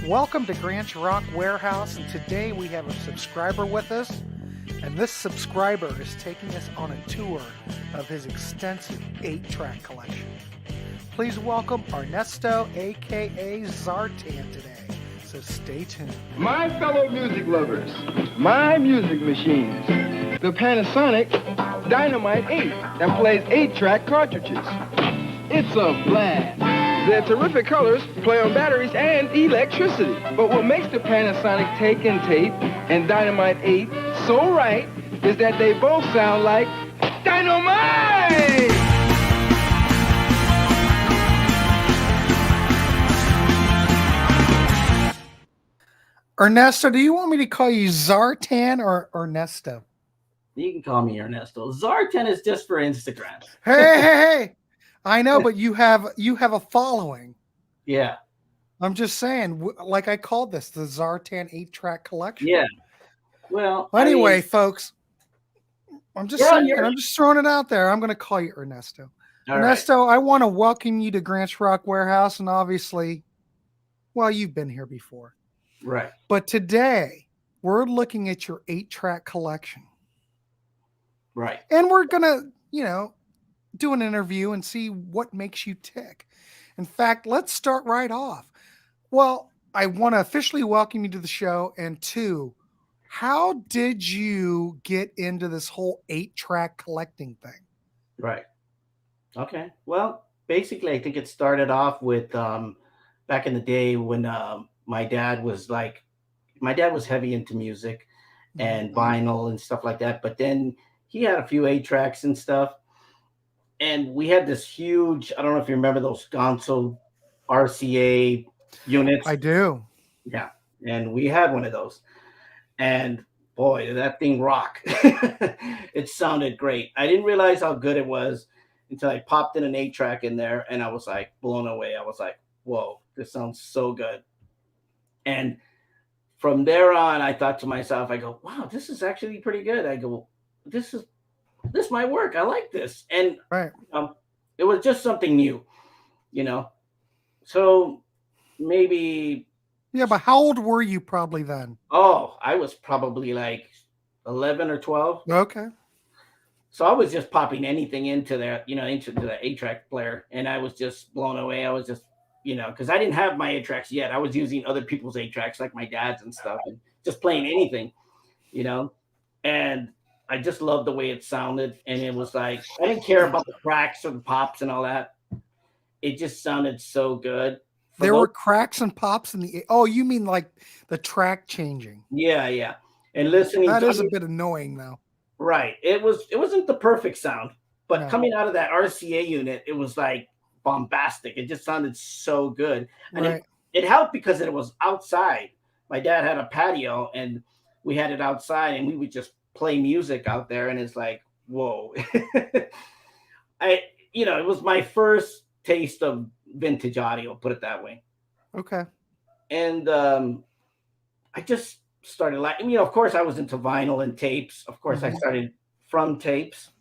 Welcome to Grant's Rock Warehouse, and today we have a subscriber with us, and this subscriber is taking us on a tour of his extensive 8-track collection. Please welcome Ernesto, aka Zartan, today, so stay tuned. My fellow music lovers, my music machines, the Panasonic Dynamite 8 that plays 8-track cartridges. It's a blast. Their terrific colors play on batteries and electricity. But what makes the Panasonic Take and Tape and Dynamite 8 so right is that they both sound like dynamite! Ernesto, do you want me to call you Zartan or Ernesto? You can call me Ernesto. Zartan is just for Instagram. Hey! I know, but you have a following. Yeah. I'm just saying, like I called this the Zartan 8-track collection. Yeah. Well, anyway, folks, I'm just saying, I'm just throwing it out there. I'm going to call you Ernesto. Ernesto, I want to welcome you to Grant's Rock Warehouse, and obviously, well, you've been here before. Right. But today, we're looking at your 8-track collection. Right. And we're going to, do an interview and see what makes you tick. In fact, let's start right off. Well, I want to officially welcome you to the show. And 2, how did you get into this whole 8-track collecting thing? Right. Okay. Well, basically, I think it started off with back in the day when my dad was heavy into music and vinyl and stuff like that. But then he had a few 8-tracks and stuff. And we had this huge, I don't know if you remember those Gonzo RCA units. I do. Yeah. And we had one of those. And boy, did that thing rock. It sounded great. I didn't realize how good it was until I popped in an 8-track in there and I was like blown away. I was like, whoa, this sounds so good. And from there on, I thought to myself, I go, wow, this is actually pretty good. I go, this might work. I like this. And it was just something new, So maybe. Yeah, but how old were you probably then? Oh, I was probably like 11 or 12. Okay. So I was just popping anything into the 8-track player. And I was just blown away. I was just, because I didn't have my 8-tracks yet. I was using other people's 8-tracks like my dad's and stuff and just playing anything, and I just loved the way it sounded. And it was like, I didn't care about the cracks or the pops and all that. It just sounded so good. There were cracks and pops in the, oh, you mean like the track changing? Yeah, yeah. And listening. That is a bit annoying though. Right. It wasn't the perfect sound, but coming out of that RCA unit, it was like bombastic. It just sounded so good. And it helped because it was outside. My dad had a patio and we had it outside and we would just play music out there, and it's like, whoa. It was my first taste of vintage audio, put it that way. Okay. And I just started of course I was into vinyl and tapes. Of course I started from tapes,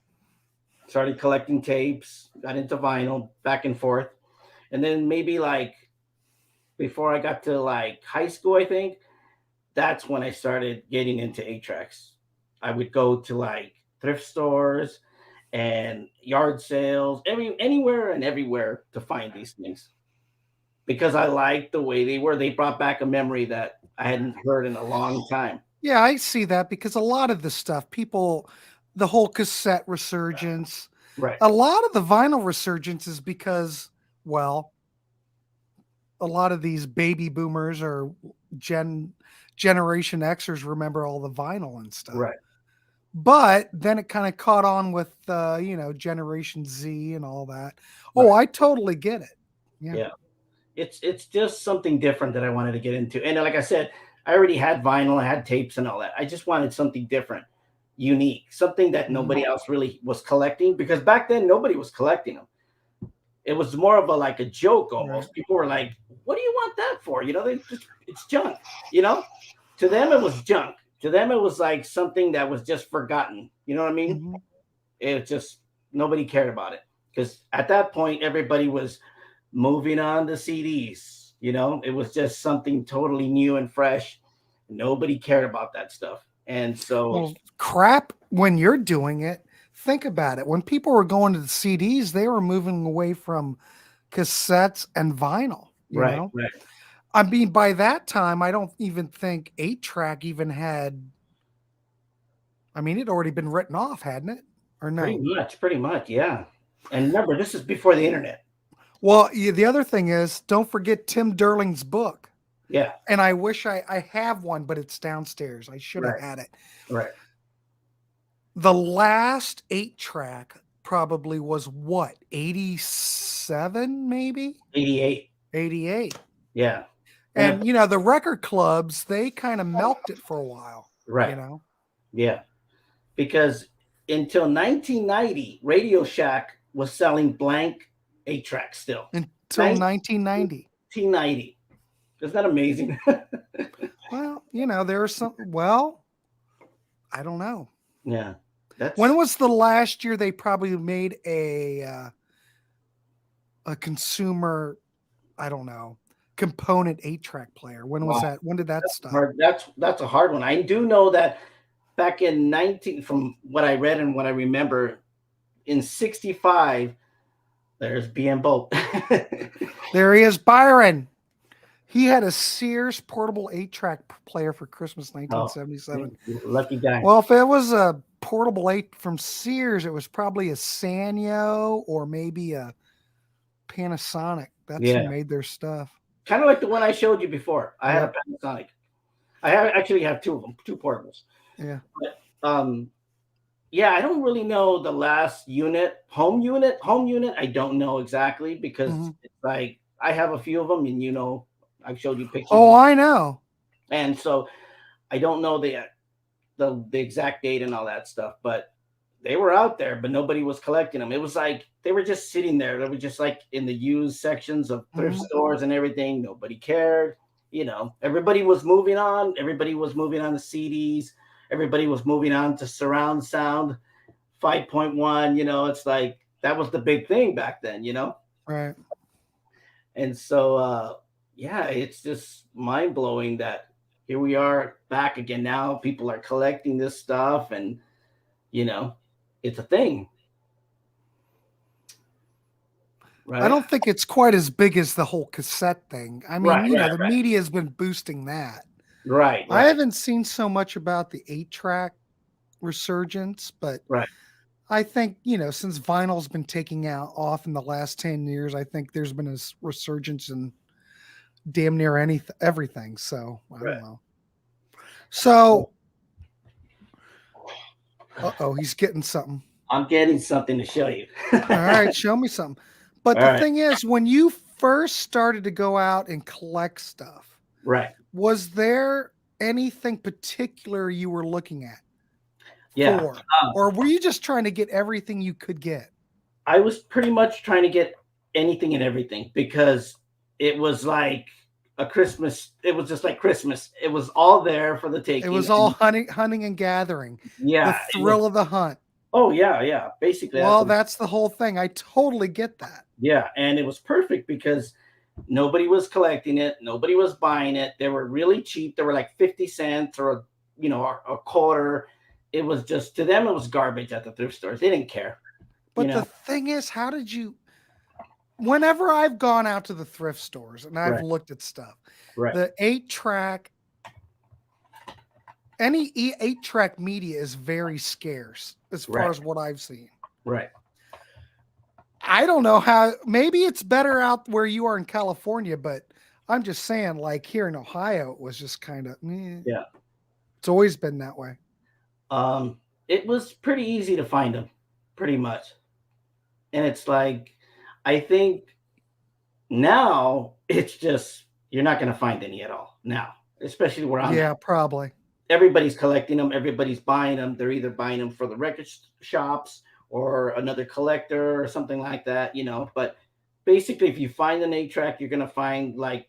started collecting tapes, got into vinyl, back and forth. And then maybe like before I got to like high school, I think that's when I started getting into 8-tracks. I would go to like thrift stores and yard sales, anywhere and everywhere to find these things because I liked the way they were. They brought back a memory that I hadn't heard in a long time. Yeah, I see that because a lot of the stuff, the whole cassette resurgence, a lot of the vinyl resurgence is because, well, a lot of these baby boomers or Generation Xers remember all the vinyl and stuff. Right. But then it kind of caught on with, Generation Z and all that. Oh, I totally get it. Yeah. It's just something different that I wanted to get into. And like I said, I already had vinyl, I had tapes and all that. I just wanted something different, unique, something that nobody else really was collecting because back then nobody was collecting them. It was more of a joke almost. Right. People were like, what do you want that for? It's junk, To them, it was junk. To them, it was like something that was just forgotten. You know what I mean? It just, nobody cared about it. Because at that point, everybody was moving on to CDs, It was just something totally new and fresh. Nobody cared about that stuff. And so, Well, crap, when you're doing it, think about it. When people were going to the CDs, they were moving away from cassettes and vinyl, right, right. I mean, by that time, I don't even think 8-track even had, I mean, it'd already been written off, hadn't it? Or no? Pretty much, yeah. And remember, this is before the internet. Well, the other thing is, don't forget Tim Derling's book. Yeah. And I wish I have one, but it's downstairs. I should have had it. Right. The last 8-track probably was what, 87 maybe? 88. 88. Yeah. And the record clubs, they kind of milked it for a while. Right. Yeah. Because until 1990, Radio Shack was selling blank 8-tracks still. Until 1990. 1990. Isn't that amazing? Well, there are some, well, I don't know. Yeah. When was the last year they probably made a consumer, I don't know, component 8-track player? When was that? When did that start? That's a hard one. I do know that back in from what I read and what I remember, in 65, there's BM Bolt. There he is, Byron. He had a Sears portable 8-track player for Christmas 1977. Lucky guy. Well, if it was a portable 8 from Sears, it was probably a Sanyo or maybe a Panasonic. That's who made their stuff. Kind of like the one I showed you before. I have a Panasonic. Actually have two of them, two portables. Yeah. But, I don't really know the last home unit. I don't know exactly because it's like I have a few of them, and I've showed you pictures. Oh, I know. And so I don't know the exact date and all that stuff, but they were out there, but nobody was collecting them. It was like they were just sitting there. They were just like in the used sections of thrift stores and everything. Nobody cared. Everybody was moving on. Everybody was moving on to CDs. Everybody was moving on to surround sound 5.1. It's like that was the big thing back then, Right. And so it's just mind-blowing that here we are back again now. People are collecting this stuff, and it's a thing. Right? I don't think it's quite as big as the whole cassette thing. I mean, the media has been boosting that. Right. I haven't seen so much about the 8-track resurgence, but I think, since vinyl's been taking off in the last 10 years, I think there's been a resurgence in damn near everything. So I don't know. So, he's getting something. I'm getting something to show you. All right, show me something. But the thing is, when you first started to go out and collect stuff, was there anything particular you were looking at? Yeah. For? Or were you just trying to get everything you could get? I was pretty much trying to get anything and everything because it was like a Christmas. It was just like Christmas. It was all there for the taking. It was all hunting and gathering. Yeah. The thrill of the hunt. Oh, yeah. Basically. Well, that's the whole thing. I totally get that. Yeah. And it was perfect because nobody was collecting it. Nobody was buying it. They were really cheap. They were like 50 cents or, a quarter. It was just, to them, it was garbage at the thrift stores. They didn't care. But the thing is, whenever I've gone out to the thrift stores and I've looked at stuff, the 8-track, any 8-track media is very scarce as far as what I've seen. Right. I don't know how, maybe it's better out where you are in California, but I'm just saying, like here in Ohio, it was just kind of, yeah. It's always been that way. It was pretty easy to find them, pretty much. And it's like, I think now it's just, you're not going to find any at all now, especially where I'm at. Probably. Everybody's collecting them. Everybody's buying them. They're either buying them for the record shops or another collector or something like that, But basically, if you find an 8-track, you're going to find like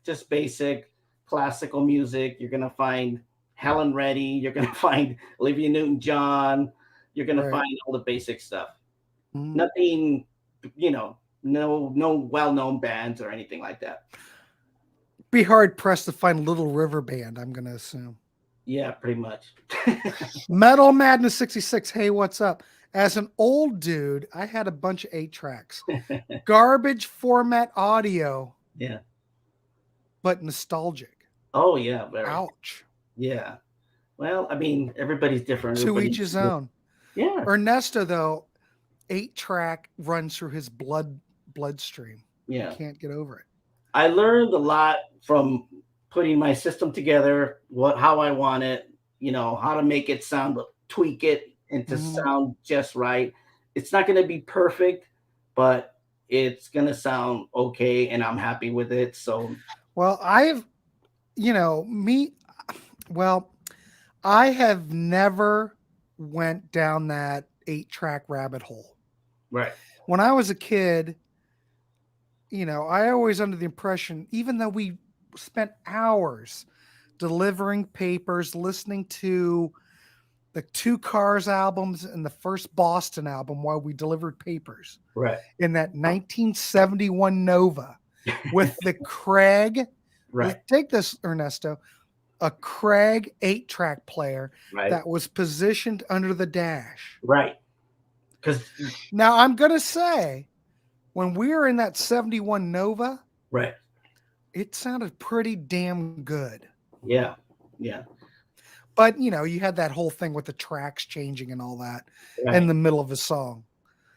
just basic classical music. You're going to find Helen Reddy. You're going to find Olivia Newton-John. You're going to find all the basic stuff. Nothing, no well-known bands or anything like that. Be hard pressed to find Little River Band, I'm going to assume. Yeah, pretty much. Metal Madness 66. Hey, what's up? As an old dude, I had a bunch of 8-tracks. Garbage format audio. Yeah. But nostalgic. Oh, yeah. Very. Ouch. Yeah. Well, I mean, everybody's different. To each his own. Yeah. Ernesto, though, 8-track runs through his bloodstream. Yeah. You can't get over it. I learned a lot from putting my system together, how I want it, how to make it sound, tweak it and to sound just right. It's not going to be perfect, but it's going to sound okay, and I'm happy with it. So, well, I have never went down that 8-track rabbit hole. Right. When I was a kid, I always under the impression, even though we spent hours delivering papers, listening to the Two Cars albums and the first Boston album while we delivered papers. Right. In that 1971 Nova with the Craig. Right. Take this, Ernesto. A Craig 8-track player that was positioned under the dash. Right. Because now I'm going to say, when we were in that 71 Nova, right, it sounded pretty damn good. Yeah. Yeah. But, you had that whole thing with the tracks changing and all that in the middle of a song.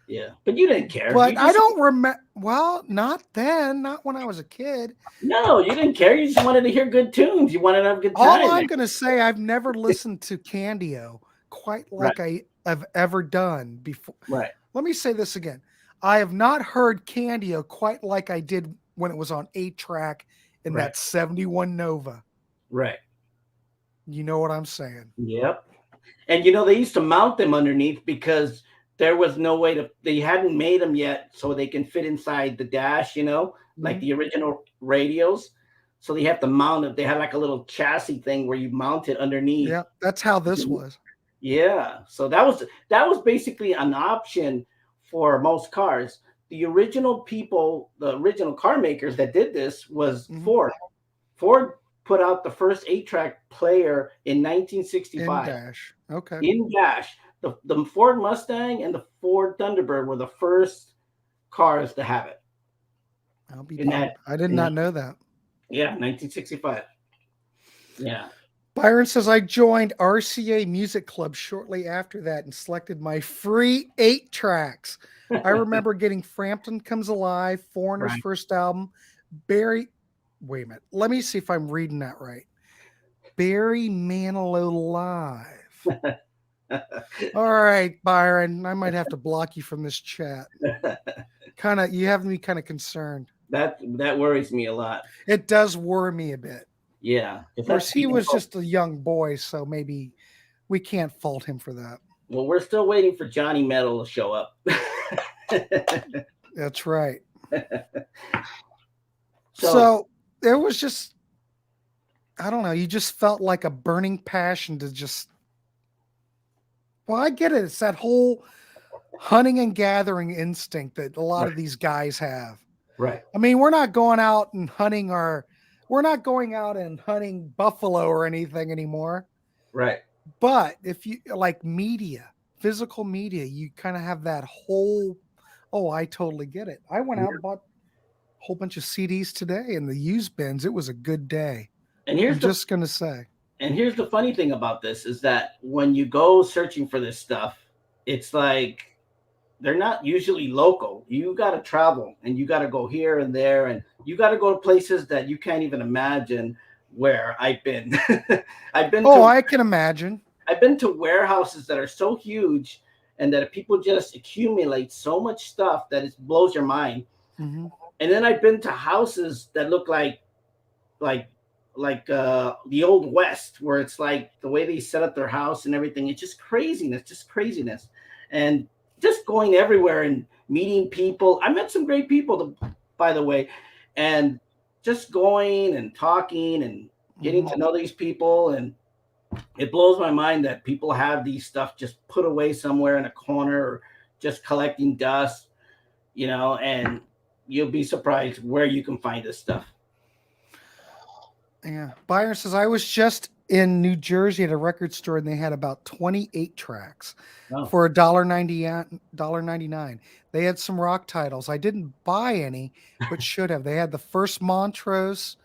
Yeah. But you didn't care. But I don't remember. Well, not then. Not when I was a kid. No, you didn't care. You just wanted to hear good tunes. You wanted to have a good time. All I'm going to say, I've never listened to Candio quite like I have ever done before. Right. Let me say this again. I have not heard Candio quite like I did when it was on 8-track in that 71 Nova. Right. You know what I'm saying? Yep. And they used to mount them underneath because there was no way they hadn't made them yet so they can fit inside the dash, like the original radios. So they have to mount it. They had like a little chassis thing where you mount it underneath. Yeah, that's how this was. Yeah. So that was basically an option for most cars. The original car makers that did this was Ford. Ford put out the first 8-track player in 1965. In dash. Okay. In dash. The Ford Mustang and the Ford Thunderbird were the first cars to have it. I'll be damned. I did not know that. Yeah, 1965. Yeah. Byron says, I joined RCA Music Club shortly after that and selected my free 8-tracks. I remember getting Frampton Comes Alive, Foreigner's first album, wait a minute. Let me see if I'm reading that right. Barry Manilow Live. All right, Byron. I might have to block you from this chat. You have me kind of concerned. That worries me a lot. It does worry me a bit. Yeah. Of course, he was just a young boy, so maybe we can't fault him for that. Well, we're still waiting for Johnny Metal to show up. That's right. So it was just, I don't know, you just felt like a burning passion to just, well, I get it. It's that whole hunting and gathering instinct that a lot of these guys have. Right. I mean, we're not going out and hunting buffalo or anything anymore. Right. But if you like media, physical media, you kind of have that whole, I totally get it. I went out and bought a whole bunch of CDs today in the used bins. It was a good day. And here's And here's the funny thing about this is that when you go searching for this stuff, it's like they're not usually local. You got to travel and you got to go here and there, and you got to go to places that you can't even imagine where I've been. I can imagine. I've been to warehouses that are so huge and that people just accumulate so much stuff that it blows your mind. Mm-hmm. And then I've been to houses that look like the old West, where it's like the way they set up their house and everything. It's just craziness. And just going everywhere and meeting people. I met some great people, by the way, and just going and talking and getting to know these people. And it blows my mind that people have these stuff just put away somewhere in a corner or just collecting dust, and you'll be surprised where you can find this stuff. Yeah. Byron says, I was just in New Jersey at a record store and they had about 28 tracks for $1.99. They had some rock titles. I didn't buy any, but should have. They had the first Montrose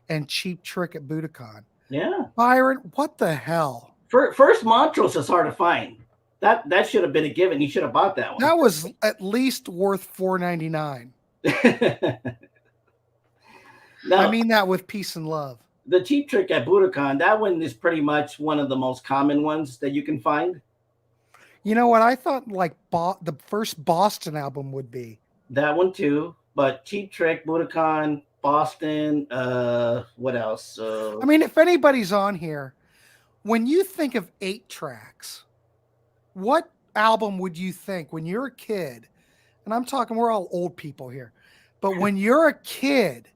and Cheap Trick at Budokan. Yeah. Byron, what the hell? First Montrose is hard to find. That should have been a given. You should have bought that one. That was at least worth $4.99. No, I mean that with peace and love. The Cheap Trick at Budokan, that one is pretty much one of the most common ones that you can find. You know what? I thought like the first Boston album would be. That one too. But Cheap Trick, Budokan, Boston, what else? I mean, if anybody's on here, when you think of 8 tracks, what album would you think when you're a kid? And I'm talking, we're all old people here. But when you're a kid,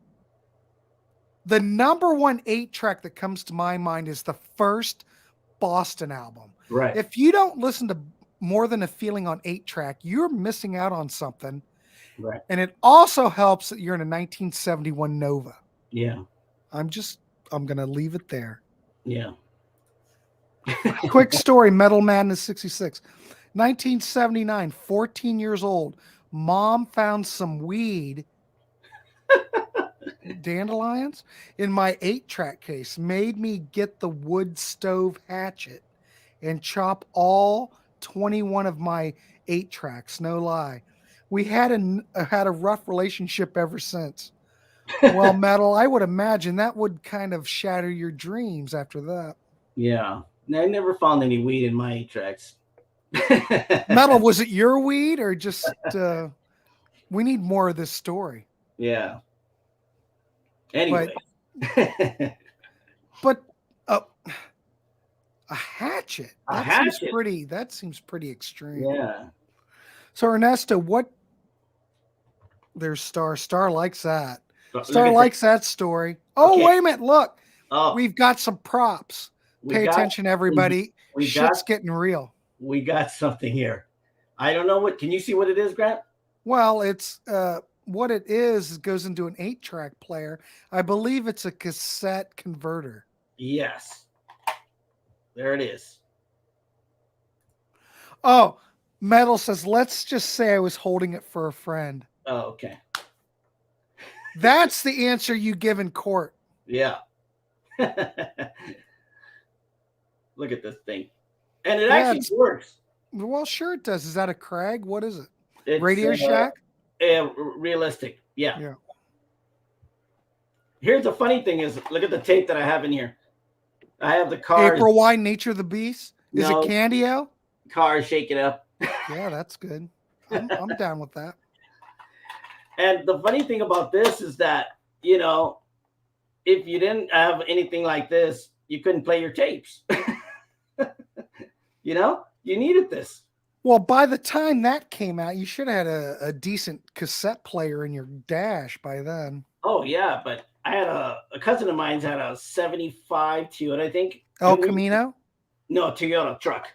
the number one 8-track that comes to my mind is the first Boston album. Right. If you don't listen to More Than a Feeling on 8-track, you're missing out on something. Right. And it also helps that you're in a 1971 Nova. Yeah. I'm going to leave it there. Yeah. Quick story, Metal Madness 66. 1979, 14 years old. Mom found some weed, dandelions, in my 8-track case. Made me get the wood stove hatchet and chop all 21 of my 8-tracks. No lie. We had a rough relationship ever since. Well, Metal, I would imagine that would kind of shatter your dreams after that. Yeah. I never found any weed in my 8-tracks. Metal, was it your weed or just we need more of this story? Yeah. Anyway. But a hatchet. That seems pretty extreme. Yeah. So Ernesto, there's Star likes that. Star likes that story. Oh, okay. Wait a minute, look. Oh. We've got some props. Pay attention, everybody. Shit's getting real. We got something here. I don't know can you see what it is, Grant? Well, it's what it is goes into an 8-track player. I believe it's a cassette converter. Yes. There it is. Oh, Metal says, let's just say I was holding it for a friend. Oh, okay. That's the answer you give in court. Yeah. Look at this thing. And it actually works. Well, sure it does. Is that a Krag? What is it? It's Radio Shack? Realistic. Yeah. Here's the funny thing is, look at the tape that I have in here. I have the Cars. April Wine, Nature of the Beast? Is it Candio? Cars, Shake It Up. Yeah, that's good. I'm down with that. And the funny thing about this is that, if you didn't have anything like this, you couldn't play your tapes. You needed this. Well, by the time that came out, you should have had a decent cassette player in your dash by then. Oh, yeah, but I had a cousin of mine's had a 75 Toyota, I think. El Camino? No, Toyota truck.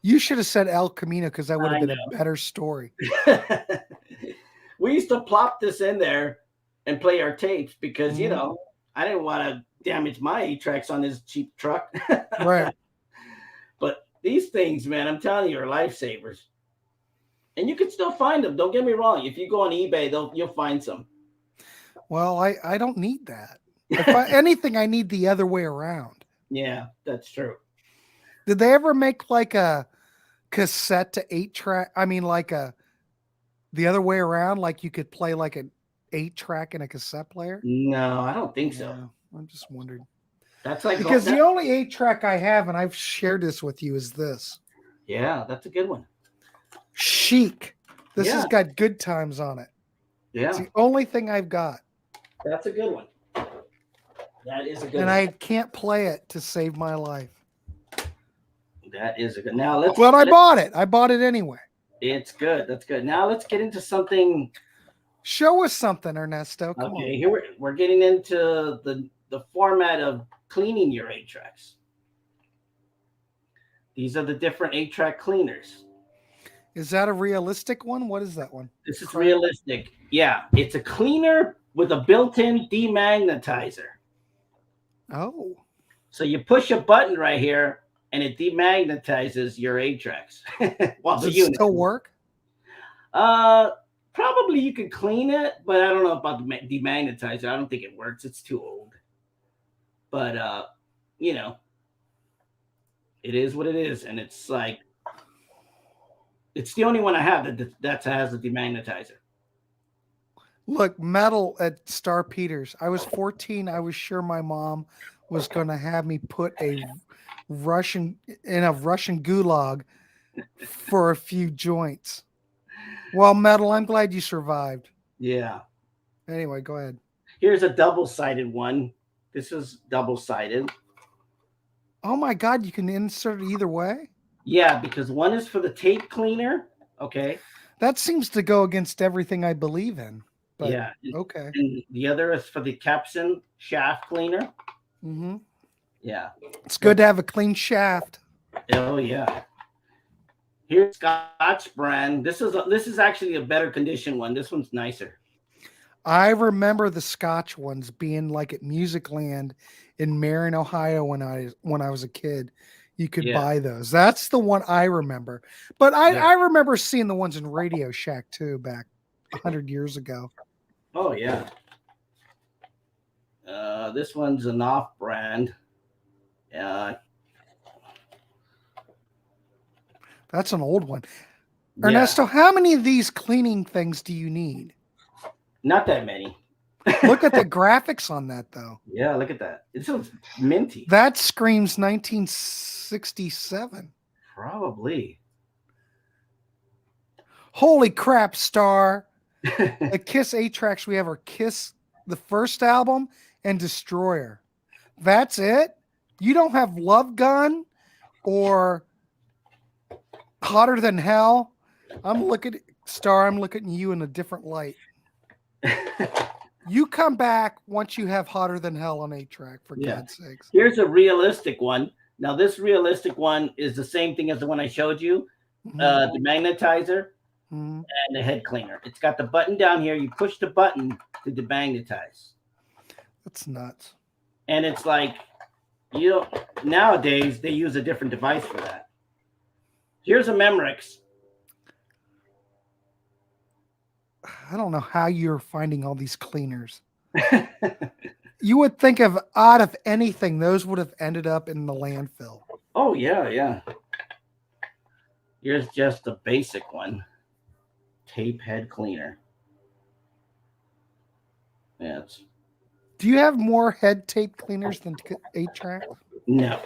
You should have said El Camino because that would have been a better story. We used to plop this in there and play our tapes because, I didn't want to damage my 8-tracks on this cheap truck. Right. But these things, man, I'm telling you, are lifesavers. And you can still find them. Don't get me wrong. If you go on eBay, you'll find some. Well, I don't need that. If anything, I need the other way around. Yeah, that's true. Did they ever make like a cassette to 8-track? I mean, like the other way around, like you could play like an 8-track in a cassette player? No, I don't think so. I'm just wondering. That's like because the only 8-track I have, and I've shared this with you, is this. Yeah, that's a good one. Chic. This has got Good Times on it. Yeah. It's the only thing I've got. That's a good one. That is a good one. And I can't play it to save my life. That is a good. Now let's. Well, I bought it. I bought it anyway. It's good. That's good. Now let's get into something. Show us something, Ernesto. Come on. Here we're getting into the format of cleaning your 8-tracks. These are the different 8-track cleaners. Is that a realistic one? What is that one? This is realistic. Yeah, it's a cleaner with a built-in demagnetizer. Oh. So you push a button right here, and it demagnetizes your 8-tracks. Does it still work? Probably you could clean it, but I don't know about the demagnetizer. I don't think it works. It's too old. But you know, it is what it is, and it's like it's the only one I have that has a demagnetizer. Look, metal at Star Peters. I was 14. I was sure my mom was going to have me put a Russian gulag for a few joints. Well, metal, I'm glad you survived. Yeah. Anyway, go ahead. Here's a double-sided one. This is double-sided. Oh my God, you can insert it either way? Yeah, because one is for the tape cleaner. Okay. That seems to go against everything I believe in. But, yeah. Okay. And the other is for the capstan shaft cleaner. Mm-hmm. Yeah. It's good to have a clean shaft. Oh yeah. Here's Scotch brand. This is actually a better condition one. This one's nicer. I remember the Scotch ones being like at Musicland in Marion, Ohio when I was a kid. You could buy those. That's the one I remember. But I remember seeing the ones in Radio Shack too back 100 years ago. Oh yeah. This one's an off-brand. That's an old one. Ernesto, how many of these cleaning things do you need? Not that many. Look at the graphics on that, though. Yeah, look at that. It looks minty. That screams 1967. Probably. Holy crap, Star. The Kiss 8-tracks we have are Kiss, the first album, and Destroyer. That's it? You don't have Love Gun or Hotter Than Hell? I'm looking at you in a different light. You come back once you have Hotter Than Hell on 8-track, for God's sakes. Here's a realistic one. Now, this realistic one is the same thing as the one I showed you. The magnetizer and the head cleaner. It's got the button down here. You push the button to demagnetize. That's nuts. And it's like, nowadays they use a different device for that. Here's a Memorex. I don't know how you're finding all these cleaners. You would think of out of anything, those would have ended up in the landfill. Oh, yeah. Here's just a basic one. Tape head cleaner. Yeah. Do you have more head tape cleaners than 8-track? No.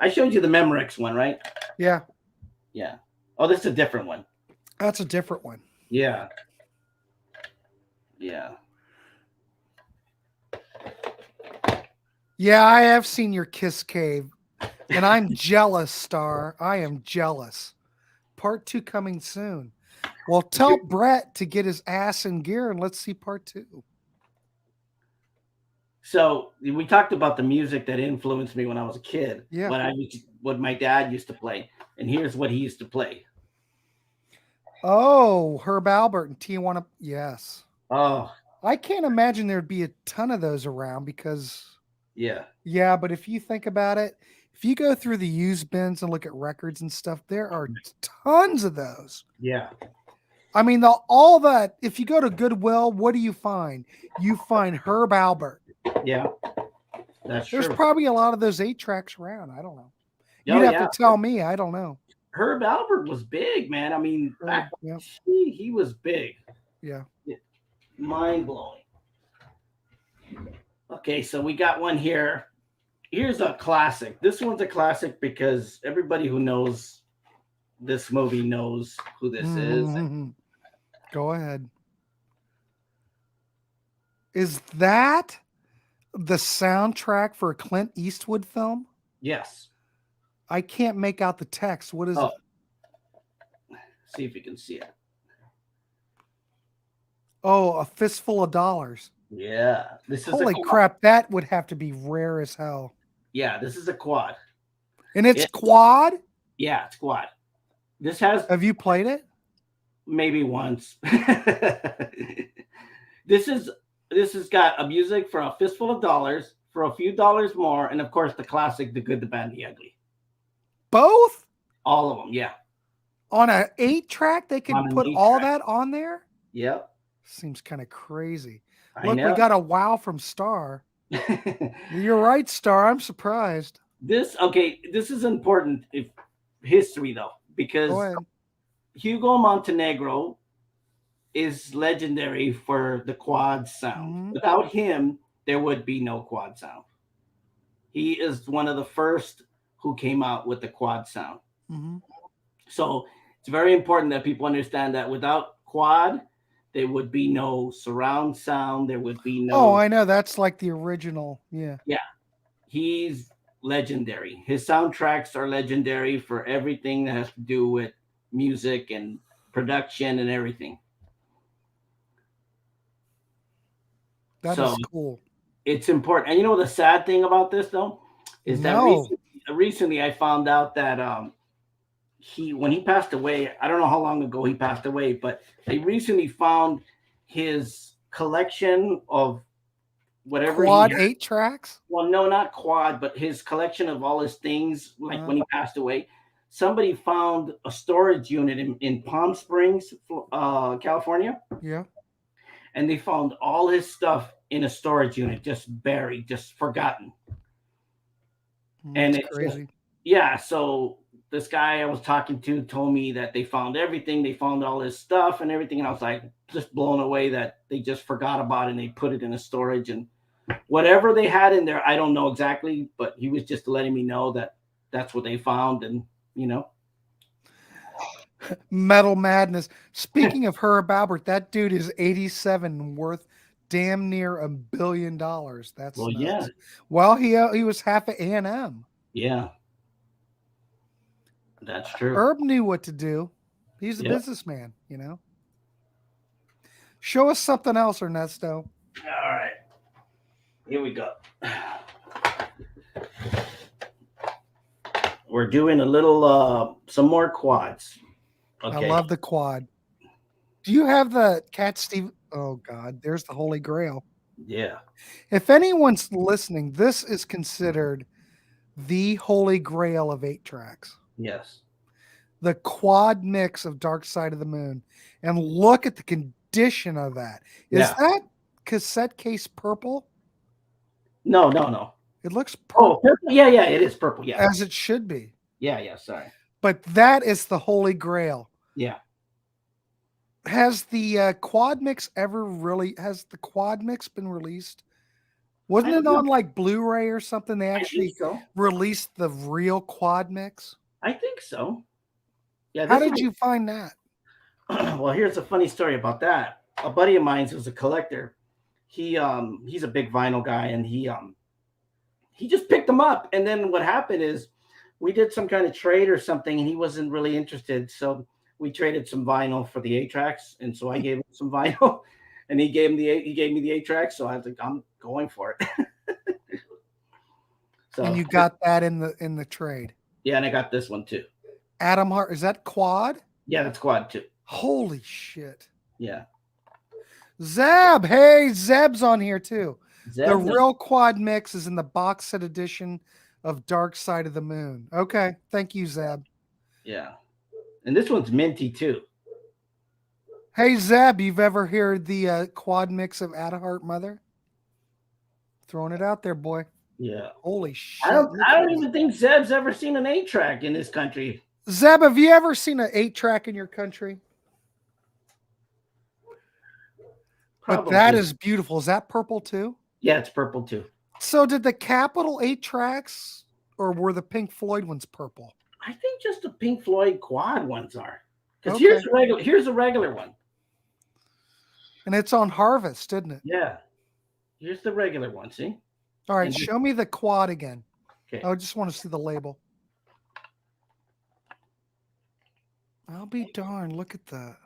I showed you the Memorex one, right? Yeah. Yeah. Oh, this is a different one. That's a different one. Yeah. Yeah. Yeah, I have seen your Kiss cave, and I'm jealous, Star. I am jealous. Part 2 coming soon. Well, tell Brett to get his ass in gear, and let's see part 2. So we talked about the music that influenced me when I was a kid. Yeah. What my dad used to play, and here's what he used to play. Oh, Herb Alpert and Tijuana. Yes. Oh. I can't imagine there'd be a ton of those around because. Yeah. Yeah, but if you think about it, if you go through the used bins and look at records and stuff, there are tons of those. Yeah. I mean, all that. If you go to Goodwill, what do you find? You find Herb Alpert. Yeah. That's true. There's probably a lot of those 8-tracks around. I don't know. You'd have to tell me. I don't know. Herb Alpert was big, man. I mean, he was big. Yeah. Mind blowing. Okay, so we got one here. Here's a classic. This one's a classic because everybody who knows this movie knows who this is. Go ahead. Is that the soundtrack for a Clint Eastwood film? Yes. I can't make out the text. What is it? See if you can see it. Oh, A Fistful of Dollars. Yeah. This is holy crap. That would have to be rare as hell. Yeah, this is a quad. And it's quad? Yeah, it's quad. This has Have you played it? maybe once. this is this has got a music for a fistful of dollars, for a few dollars more, and of course the classic, The Good, the Bad, and the Ugly. Both? All of them, yeah. On an 8-track, they can put all that on there? Yep. Seems kind of crazy. I Look, know. we got a wow from Star. You're right, Star. I'm surprised. This is important history though, because Hugo Montenegro is legendary for the quad sound. Mm-hmm. Without him, there would be no quad sound. He is one of the first who came out with the quad sound. Mm-hmm. So it's very important that people understand that without quad, there would be no surround sound. There would be no. Oh, I know. That's like the original. Yeah. Yeah. He's legendary. His soundtracks are legendary for everything that has to do with music and production and everything. That is cool. It's important. And you know the sad thing about this though is that recently I found out that when he passed away, I don't know how long ago he passed away, but they recently found his collection of whatever quad 8 tracks. Well, no, not quad, but his collection of all his things, like when he passed away. Somebody found a storage unit in Palm Springs, California. Yeah. And they found all his stuff in a storage unit, just buried, just forgotten. And it's crazy. So this guy I was talking to told me that they found everything. They found all his stuff and everything. And I was like, just blown away that they just forgot about it and they put it in a storage. And whatever they had in there, I don't know exactly, but he was just letting me know that that's what they found. And, Metal madness. Speaking of Herb Albert, that dude is 87, worth damn near $1 billion. That's nuts. Yeah. Well, he was half at A&M. Yeah. That's true. Herb knew what to do. He's a businessman, Show us something else, Ernesto. All right. Here we go. We're doing a little, some more quads. Okay. I love the quad. Do you have the Cat Steve? Oh, God. There's the Holy Grail. Yeah. If anyone's listening, this is considered the Holy Grail of 8 tracks. Yes. The quad mix of Dark Side of the Moon. And look at the condition of that. Is that cassette case purple? No. It looks purple. Oh, purple? Yeah, it is purple. Yeah. As it should be. Yeah, sorry. But that is the Holy Grail. Yeah. Has the quad mix been released? Wasn't it on like Blu-ray or something? They actually released the real quad mix? I think so. Yeah. How did you find that? Well, here's a funny story about that. A buddy of mine who's a collector. He's a big vinyl guy, and he just picked them up. And then what happened is we did some kind of trade or something, and he wasn't really interested. So we traded some vinyl for the 8 tracks, and so I gave him some vinyl, and he gave me the 8 tracks. So I was like, I'm going for it. So, and you got that in the trade. Yeah, and I got this one too. Adam Hart, is that quad? Yeah, that's quad too. Holy shit. Yeah. Zeb, hey, Zeb's on here too. Zeb, the real quad mix is in the box set edition of Dark Side of the Moon. Okay, thank you, Zeb. Yeah. And this one's minty too. Hey, Zeb, you've ever heard the quad mix of Adahart Mother? Throwing it out there, boy. Yeah. Holy shit. I don't even think Zeb's ever seen an 8 track in this country. Zeb, have you ever seen an 8 track in your country? Probably. But that is beautiful. Is that purple too? Yeah, it's purple too. So did the Capitol 8 tracks, or were the Pink Floyd ones purple? I think just the Pink Floyd quad ones are. Because here's a regular one. And it's on Harvest, isn't it? Yeah. Here's the regular one, see? All right, show me the quad again. Okay. I just want to see the label. I'll be darned. Look at that.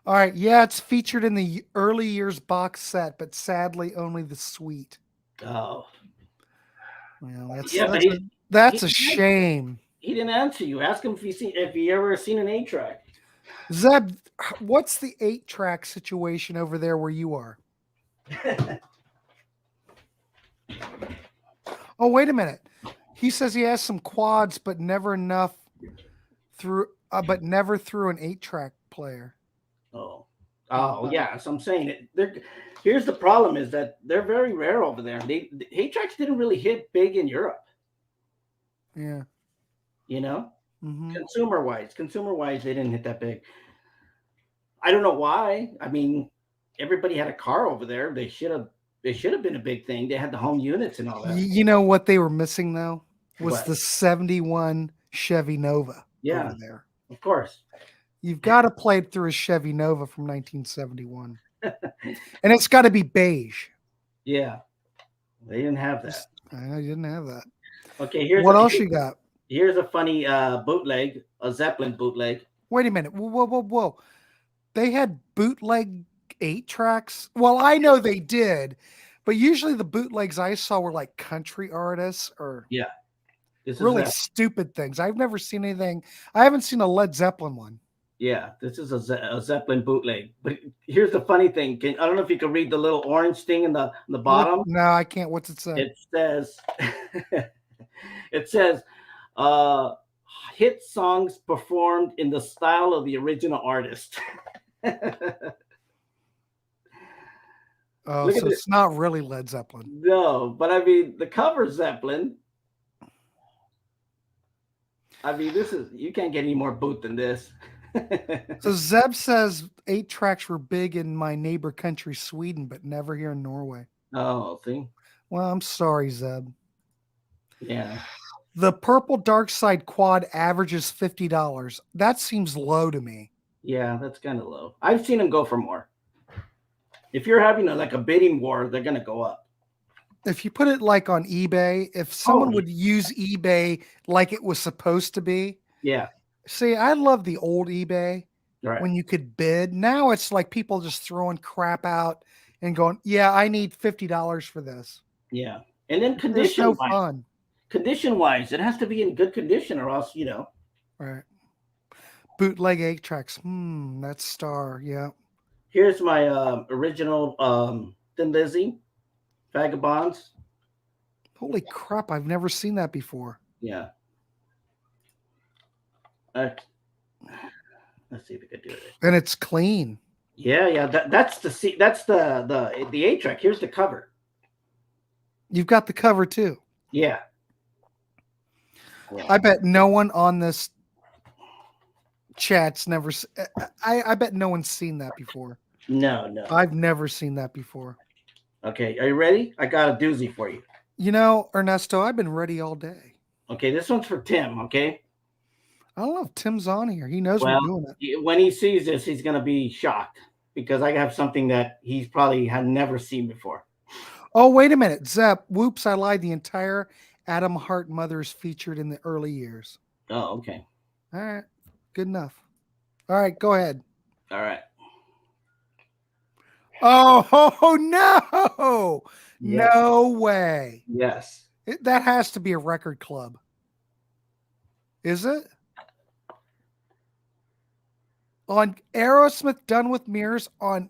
All right. Yeah, it's featured in the early years box set, but sadly only the suite. Oh. Well, That's a shame. He didn't answer you. Ask him if he ever seen an 8-track. Zeb, what's the 8-track situation over there where you are? Oh, wait a minute. He says he has some quads, but never enough but never through an 8-track player. Oh, yeah. So I'm saying it. Here's the problem: is that they're very rare over there. The 8-tracks didn't really hit big in Europe. Yeah. You know, mm-hmm. consumer wise, they didn't hit that big. I don't know why. I mean, everybody had a car over there. They should have been a big thing. They had the home units and all that. You know what they were missing though was What? the 71 Chevy Nova over there. Of course. You've got to play it through a Chevy Nova from 1971. And it's got to be beige. Yeah. They didn't have that. I didn't have that. Okay, what else you got? Here's a funny bootleg, a Zeppelin bootleg. Wait a minute. Whoa. They had bootleg 8-tracks? Well, I know they did, but usually the bootlegs I saw were like country artists or really stupid things. I've never seen anything. I haven't seen a Led Zeppelin one. Yeah, this is a Zeppelin bootleg. But here's the funny thing. I don't know if you can read the little orange thing in the bottom. No, I can't. What's it say? It says, hit songs performed in the style of the original artist. Oh, so it's not really Led Zeppelin. No, but I mean, the cover Zeppelin. I mean, you can't get any more boot than this. So Zeb says 8-tracks were big in my neighbor country, Sweden, but never here in Norway. Oh, see? Well, I'm sorry, Zeb. Yeah. The Purple Dark Side quad averages $50. That seems low to me. Yeah, that's kind of low. I've seen them go for more. If you're having a bidding war, they're going to go up. If you put it like on eBay, if someone would use eBay like it was supposed to be. Yeah. See, I love the old eBay when you could bid. Now it's like people just throwing crap out and going, yeah, I need $50 for this. Yeah. And then condition-wise. No fun. Condition-wise, it has to be in good condition or else, Right. Bootleg 8-tracks. That's Star. Yeah. Here's my original Thin Lizzy, Vagabonds. Holy crap, I've never seen that before. Yeah. Let's see if we could do it. And it's clean. Yeah. That's the 8-track. Here's the cover. You've got the cover too. Yeah. I bet no one on this chat's never. I bet no one's seen that before. No. I've never seen that before. Okay, are you ready? I got a doozy for you. Ernesto, I've been ready all day. Okay, this one's for Tim. Okay. I don't know if Tim's on here. He knows we're doing it. When he sees this, he's gonna be shocked because I have something that he's probably had never seen before. Oh, wait a minute, Zep. Whoops, I lied. The entire Adam Hart Mothers featured in the early years. Oh, okay. All right. Good enough. All right, go ahead. All right. Oh no. Yes. No way. Yes. That has to be a record club. Is it? On Aerosmith Done with Mirrors on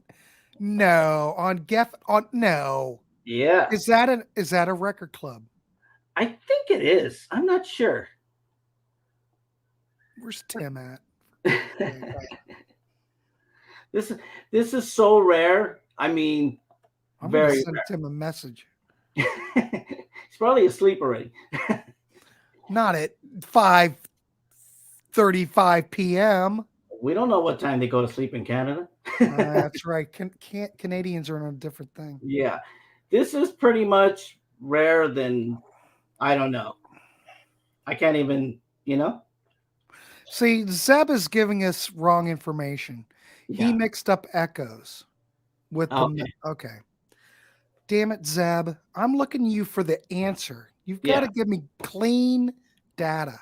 no. Yeah. Is that a record club? I think it is. I'm not sure. Where's Tim at? This is so rare. I mean, I'm going to send Tim a message. He's probably asleep already. Not at 5:35 p.m. We don't know what time they go to sleep in Canada. That's right. Canadians are on a different thing. Yeah. This is pretty much rare than, I don't know. I can't even, See, Zeb is giving us wrong information. Yeah. He mixed up echoes with the. Okay. Damn it, Zeb. I'm looking to you for the answer. You've got to give me clean data.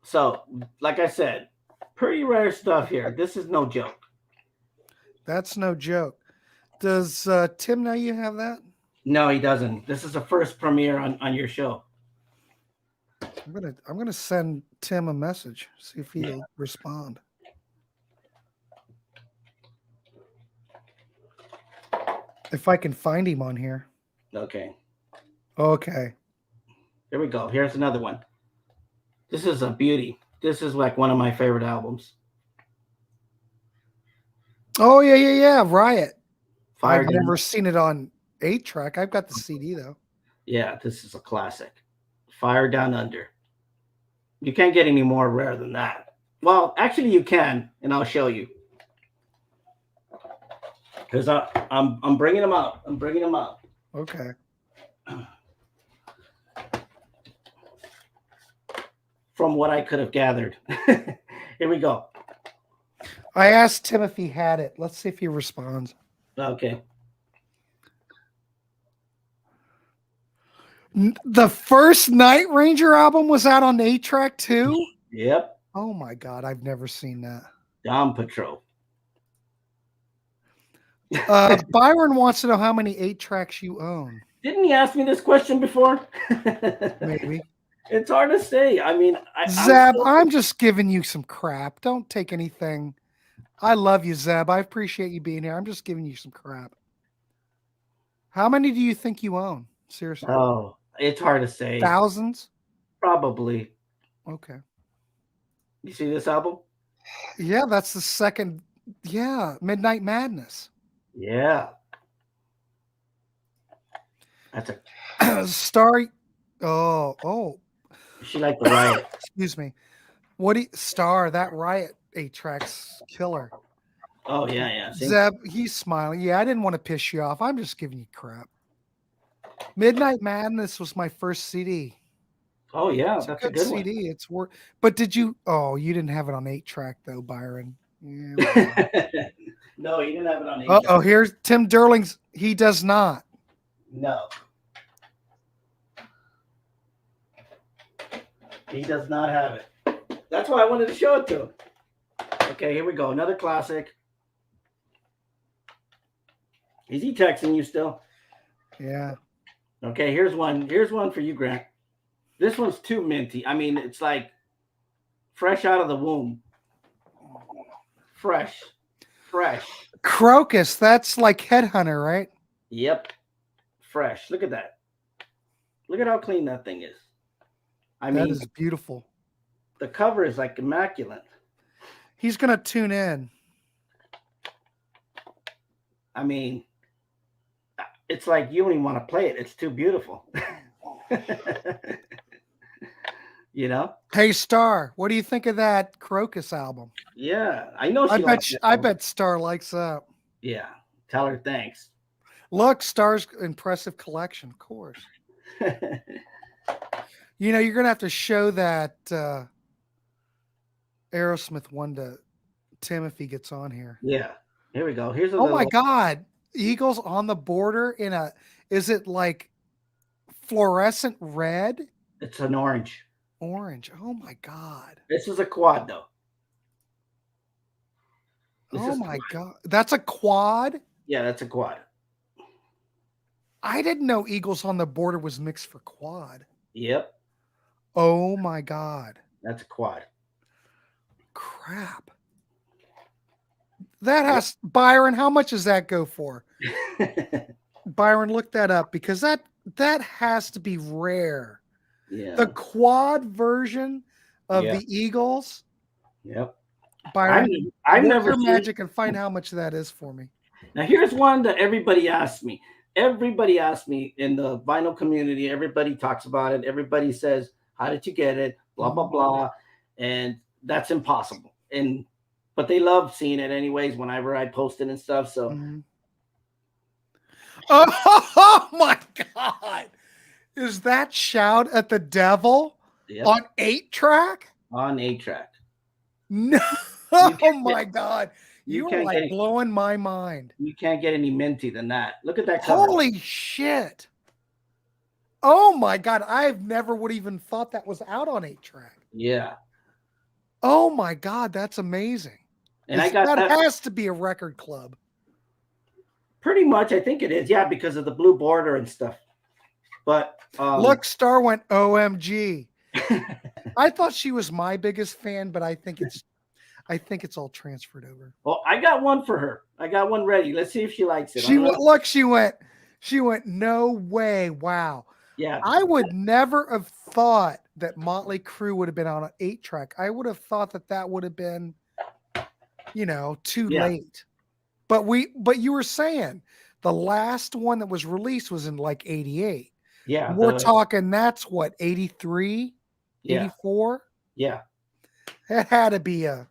So, like I said, pretty rare stuff here. This is no joke. That's no joke. Does Tim know you have that? No, he doesn't. This is the first premiere on your show. I'm gonna send Tim a message, see if he'll respond. If I can find him on here. Okay. Okay. Here we go. Here's another one. This is a beauty. This is like one of my favorite albums. Oh yeah. Riot. Fire I've Down. never seen it on 8-track. I've got the CD though. Yeah, this is a classic. Fire Down Under. You can't get any more rare than that. Well, actually, you can, and I'll show you. Because I'm bringing them out. I'm bringing them out. Okay. From what I could have gathered. Here we go. I asked Tim if he had it. Let's see if he responds. Okay. The first Night Ranger album was out on 8-track too? Yep. Oh my God, I've never seen that. Dawn Patrol. Byron wants to know how many 8-tracks you own. Didn't he ask me this question before? Maybe. It's hard to say. I mean, Zeb, I'm just giving you some crap. Don't take anything. I love you, Zeb. I appreciate you being here. I'm just giving you some crap. How many do you think you own? Seriously. Oh, it's hard to say. Thousands? Probably. Okay. You see this album? Yeah, that's the second. Yeah, Midnight Madness. Yeah. That's a Star. Oh. She liked the Riot. Excuse me. What do you, Star? That Riot 8-track's killer. Oh yeah. See? Zeb, he's smiling. Yeah, I didn't want to piss you off. I'm just giving you crap. Midnight Madness was my first CD. Oh yeah, It's that's a a good good CD. one. It's worth. But did you? Oh, you didn't have it on 8-track though, Byron. Yeah. No, he didn't have it on 8. Oh, here's Tim Derling's. He does not. No. He does not have it. That's why I wanted to show it to him. Okay, here we go. Another classic. Is he texting you still? Yeah. Okay, here's one. Here's one for you, Grant. This one's too minty. I mean, it's like fresh out of the womb. Fresh. Crocus. That's like Headhunter, right? Yep. Fresh. Look at that. Look at how clean that thing is. I mean, that is beautiful. The cover is like immaculate. He's gonna tune in. I mean, it's like you don't even want to play it. It's too beautiful. You know? Hey, Star, what do you think of that Crocus album? Yeah, I know. I bet Star likes that. Yeah, tell her thanks. Look, Star's impressive collection, of course. You know, you're gonna have to show that Aerosmith one to Tim if he gets on here. Yeah, here we go. Here's a my God, Eagles on the Border in a. Is it like fluorescent red? It's an orange. Orange. Oh my God. This is a quad though. Oh my God. That's a quad? Yeah, that's a quad. I didn't know Eagles on the Border was mixed for quad. Yep. Oh my God. That's a quad. Crap. That has Byron, how much does that go for? Byron, look that up because that has to be rare. Yeah. The quad version of the Eagles. Yep. Byron, I've never seen magic and find how much that is for me. Now here's one that everybody asks me. Everybody asks me in the vinyl community. Everybody talks about it. Everybody says, "How did you get it?" Blah blah blah, and that's impossible. But they love seeing it anyways. Whenever I post it and stuff. So. Mm-hmm. Oh my God. Is that Shout at the Devil on 8-track? On 8-track. No. Oh my God. You are like blowing my mind. You can't get any minty than that. Look at that cover. Holy shit. Oh my God. I've never would even thought that was out on 8-track. Yeah. Oh my God. That's amazing. And that has to be a record club. Pretty much. I think it is. Yeah. Because of the blue border and stuff. But look, Star went OMG. I thought she was my biggest fan, but I think it's all transferred over. Well, I got one for her. I got one ready. Let's see if she likes it. Look, she went, no way. Wow. Yeah. I would never have thought that Motley Crue would have been on an 8-track. I would have thought that would have been, too late. But you were saying the last one that was released was in like 88. Yeah. We're talking, that's what, 83, 84? Yeah. That had to be a.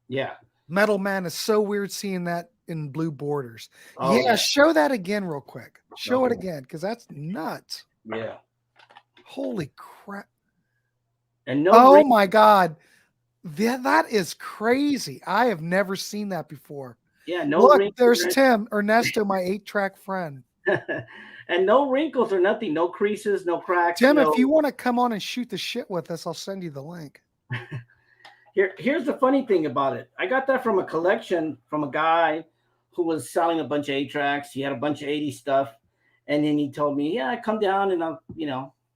Yeah. Metal Man is so weird seeing that in Blue Borders. Oh, yeah, show that again real quick. Show it again, because that's nuts. Yeah. Holy crap. And oh my God. That is crazy. I have never seen that before. Yeah, no Look, wrinkles. There's Tim, Ernesto, my 8-track friend. And no wrinkles or nothing, no creases, no cracks. Tim, if you want to come on and shoot the shit with us, I'll send you the link. Here's the funny thing about it. I got that from a collection from a guy who was selling a bunch of 8-tracks. He had a bunch of 80s stuff. And then he told me, yeah, come down and I'll,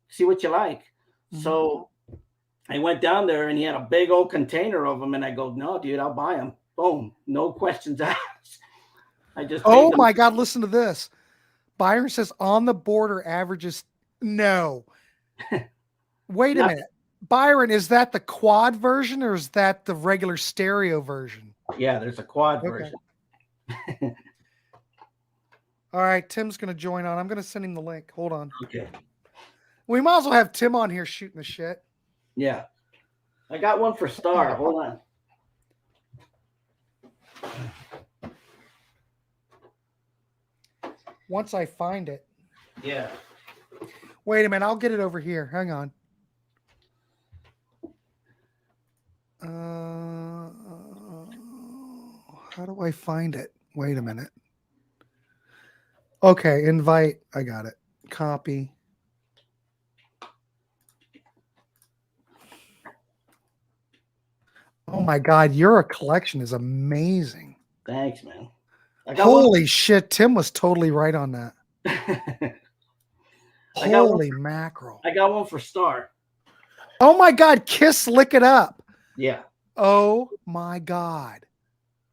see what you like. Mm-hmm. So I went down there and he had a big old container of them. And I go, no, dude, I'll buy them. Boom. No questions asked. I just. Oh my God. Listen to this. Byron says On the Border averages. No. Wait a minute. Byron, is that the quad version or is that the regular stereo version? Yeah, there's a quad version. All right, Tim's going to join on. I'm going to send him the link. Hold on. Okay. We might as well have Tim on here shooting the shit. Yeah. I got one for Star. Hold on. Once I find it. Yeah. Wait a minute. I'll get it over here. Hang on. How do I find it? Wait a minute. Okay, invite. I got it. Copy. Oh my God, your collection is amazing. Thanks, man. Holy shit, Tim was totally right on that. Holy mackerel. I got one for Star. Oh my God, Kiss Lick It Up. Yeah. Oh my God.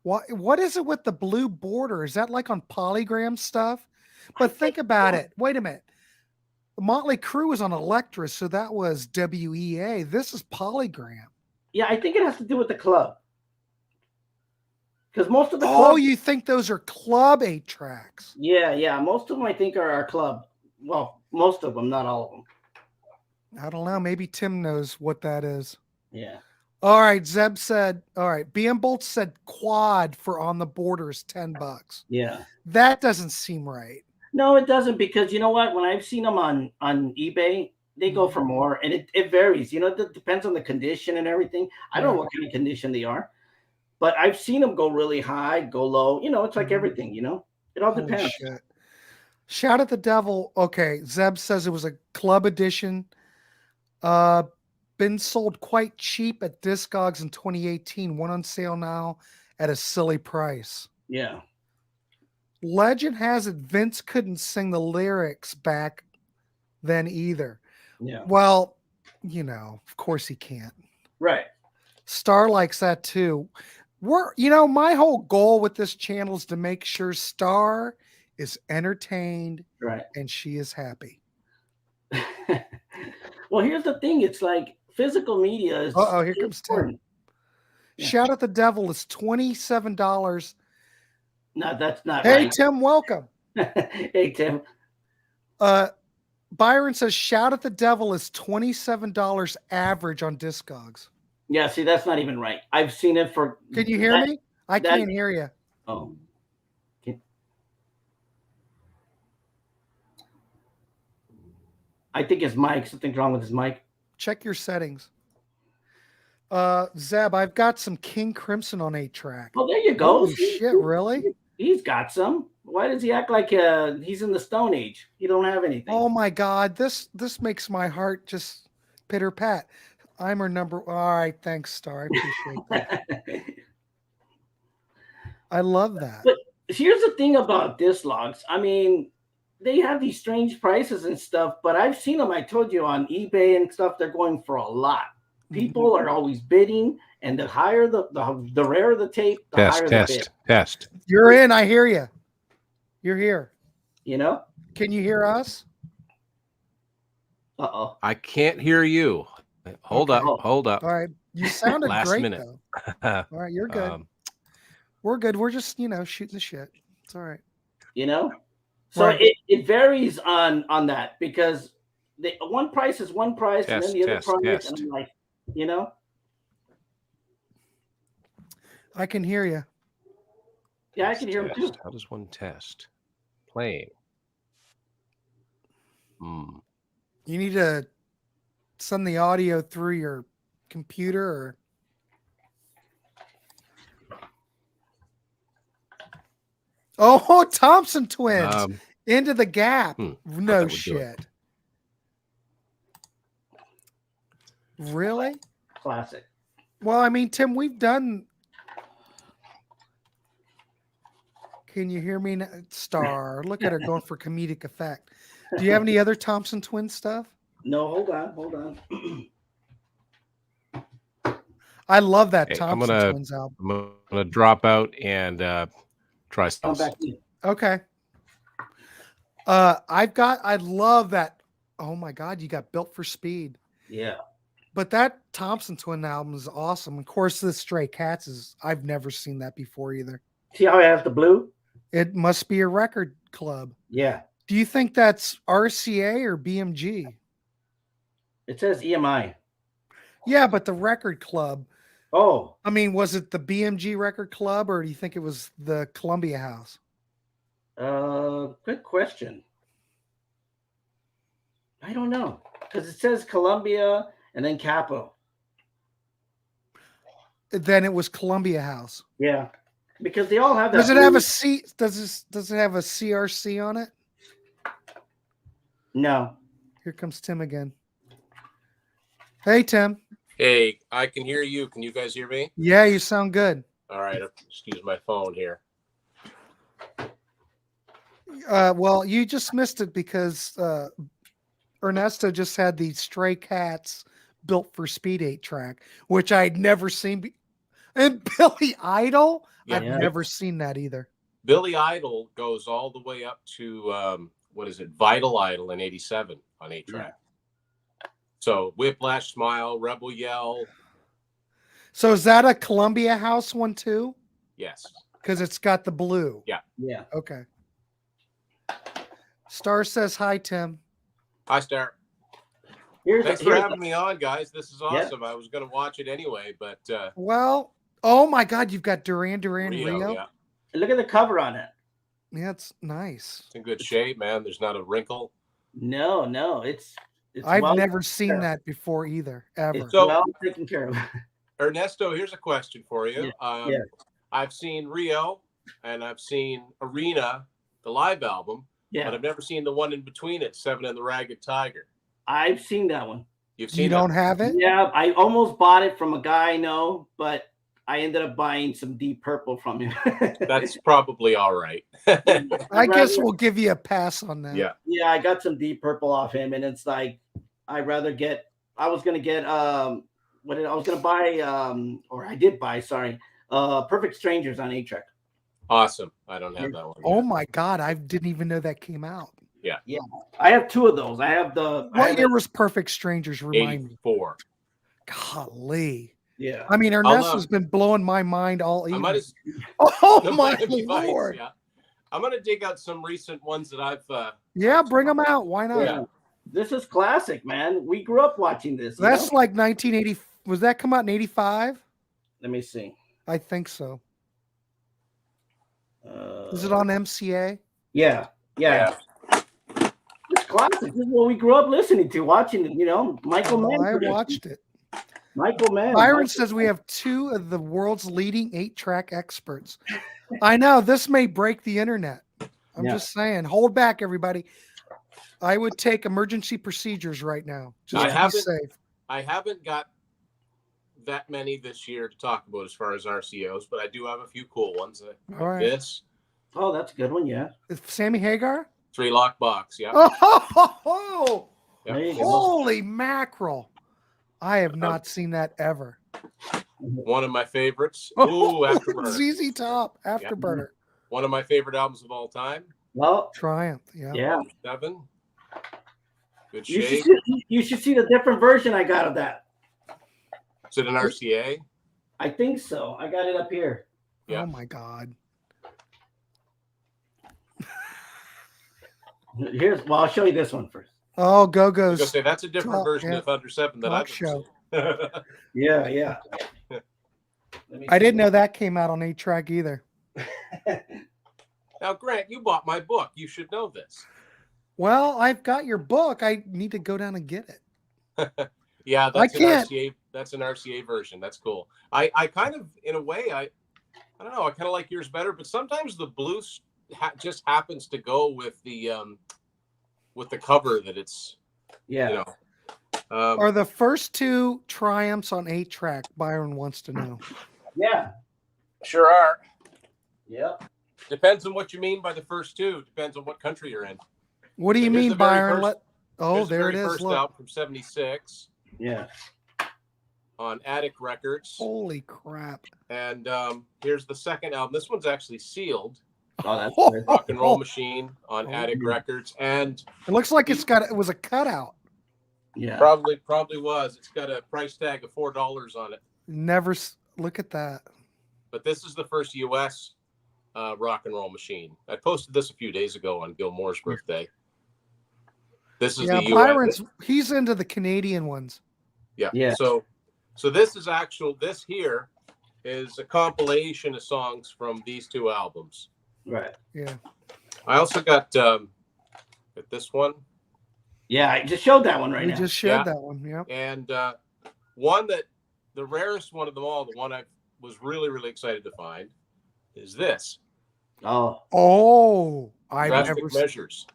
What is it with the blue border? Is that like on polygram stuff? But think about it. Wait a minute. Motley Crue was on Elektra, so that was WEA. This is polygram. Yeah, I think it has to do with the club. Because most of the club. Oh, you think those are club 8-tracks? Yeah. Most of them I think are our club. Well, most of them, not all of them. I don't know. Maybe Tim knows what that is. Yeah. All right. Zeb said, all right. BM Bolt said quad for On the Border is $10. Yeah. That doesn't seem right. No, it doesn't, because you know what? When I've seen them on eBay, they go for more, and it varies. It depends on the condition and everything. I don't know what kind of condition they are, but I've seen them go really high, go low. It's like everything, it all depends. Shit. Shout at the Devil. Okay. Zeb says it was a club edition. Been sold quite cheap at Discogs in 2018. One on sale now at a silly price. Yeah. Legend has it Vince couldn't sing the lyrics back then either. Yeah. Well, of course he can't. Right. Star likes that too. My whole goal with this channel is to make sure Star is entertained, right, and she is happy. Well, here's the thing. It's like physical media is. Here comes Tim. Yeah. Shout at the Devil is $27. No, that's not Hey, right. Tim, welcome. Hey, Tim. Byron says Shout at the Devil is $27 average on Discogs. Yeah, see, that's not even right. I've seen it for. Can you hear me? I can't hear you. Oh. I think his mic. Something's wrong with his mic. Check your settings. Zeb, I've got some King Crimson on 8-track. Oh, there you go. Holy shit, really? He's got some. Why does he act like he's in the Stone Age? He don't have anything. Oh my God, this makes my heart just pitter pat. I'm her number. All right, thanks, Star. I appreciate that. I love that. But here's the thing about Dislogs. I mean, they have these strange prices and stuff, but I've seen them. I told you on eBay and stuff, they're going for a lot. People are always bidding, and the higher the rarer the tape, the higher the bid. Test. You're in. I hear you. You're here. You know? Can you hear us? Uh-oh. I can't hear you. Hold up. All right. You sounded Last great, minute. though. All right. You're good. We're good. We're just, shooting the shit. It's all right. You know? So Right. it varies on that because one price is one price and then the other price. And I'm like, I can hear you. Yeah, I can hear him too. How does one test? Playing. You need to send the audio through your computer or. Oh, Thompson twins into the gap. No shit. Really? Classic. Well, I mean, Tim, we've done. Can you hear me? Star, look at her going for comedic effect. Do you have any other Thompson twin stuff? No, hold on. I love that Thompson twins album. I'm gonna drop out and try Come something. back in. Okay. I love that. Oh my God, you got Built for Speed. Yeah. But that Thompson twin album is awesome. Of course, the Stray Cats I've never seen that before either. See how I have the blue? It must be a record club. Yeah. Do you think that's RCA or BMG? It says EMI. Yeah, but the record club. Oh. I mean, was it the BMG record club or do you think it was the Columbia House? Good question. I don't know. Because it says Columbia and then Capitol. Then it was Columbia House. Yeah. Because they all have that. Does it have a C? Does it have a CRC on it? No. Here comes Tim again. Hey, Tim. Hey, I can hear you. Can you guys hear me? Yeah, you sound good. All right. Excuse my phone here. Well, you just missed it because Ernesto just had the Stray Cats Built for Speed 8-track, which I'd never seen. And Billy Idol? Yeah. I've never seen that either. Billy Idol goes all the way up to, Vital Idol in 87 on 8-track. Yeah. So Whiplash Smile, Rebel Yell. So is that a Columbia House one too? Yes. Because it's got the blue. Yeah. Yeah. Okay. Star says hi, Tim. Hi, Star. Thanks for having me on, guys. This is awesome. Yeah. I was going to watch it anyway, but well, oh my God, you've got Duran Rio. Yeah. Look at the cover on it. Yeah, it's nice. It's in good shape, man. There's not a wrinkle. No, it's I've never seen that before either, ever. It's well taken care of. Ernesto, here's a question for you. Yeah. I've seen Rio and I've seen Arena, the live album, but I've never seen the one in between it, Seven and the Ragged Tiger. I've seen that one. You've seen You don't have it? Yeah, I almost bought it from a guy I know, but I ended up buying some Deep Purple from him. That's probably all right. I guess we'll give you a pass on that. Yeah. Yeah, I got some Deep Purple off him, and it's like I was gonna get Perfect Strangers on 8-track. Awesome. I don't have that one yet. Oh my God, I didn't even know that came out. Yeah. Yeah. I have two of those. I have the What year was Perfect Strangers? Remind 84. me. Golly. Yeah. I mean, Ernesto's been blowing my mind all evening. Oh my Lord. Yeah. I'm gonna dig out some recent ones that I've bring them out. Why not? Yeah. This is classic, man. We grew up watching this. That's like 1980. Was that come out in 85? Let me see. I think so. Is it on MCA? Yeah. It's classic. This is what we grew up listening to, watching it, Michael Mann. I watched it. Michael Mann. Byron says we have two of the world's leading 8-track experts. I know this may break the internet. I'm just saying, hold back, everybody. I would take emergency procedures right now. Just to be safe. I haven't got that many this year to talk about as far as RCOs, but I do have a few cool ones. All right. This. Oh, that's a good one. Yeah. Sammy Hagar? 3-lock box. Yeah. Oh, There you go. holy mackerel! I have not seen that ever. One of my favorites. Ooh, Afterburner. ZZ Top, Afterburner. One of my favorite albums of all time. Well, Triumph. Yeah. yeah. 7. Good You shape. you should see the different version I got of that. Is it an RCA? I think so. I got it up here. Yeah. Oh my God. I'll show you this one first. Oh, I was Go-Go's. gonna say that's a different Talk, version yeah. of Thunder 7 that Talk I've show. seen. Yeah. I didn't know that came out on 8-track either. Now, Grant, you bought my book. You should know this. Well, I've got your book. I need to go down and get it. Yeah, I that's an can't. RCA. That's an RCA version. That's cool. I kind of, in a way, I don't know. I kind of like yours better, but sometimes the blues just happens to go with the cover that it's. Yeah. You know. Are the first 2 Triumphs on 8-track? Byron wants to know. Yeah. Sure are. Yep. Depends on what you mean by the first 2. Depends on what country you're in. What do you Here's mean, the very Byron? first- Oh, Here's the there it very is. First Look. album from '76 Yeah. on Attic Records, Holy crap. and here's the second album. This one's actually sealed. Oh, that's Oh, good. Rock and Roll Machine on Oh. Attic Records, and It looks like it was a cutout. Yeah. probably was. It's got a price tag of $4 on it. Look at that. But this is the first U.S. Rock and Roll Machine. I posted this a few days ago on Gilmore's birthday. This is Yeah, the Byron's U.S. he's into the Canadian ones. Yeah. Yeah. So this is actual. This here is a compilation of songs from these 2 albums. Right. Yeah. I also got this one. Yeah, I just showed that one right We now. just showed that one. Yep. And one that the rarest one of them all, the one I was really, really excited to find, is this. Oh. Oh, I've Drastic never Measures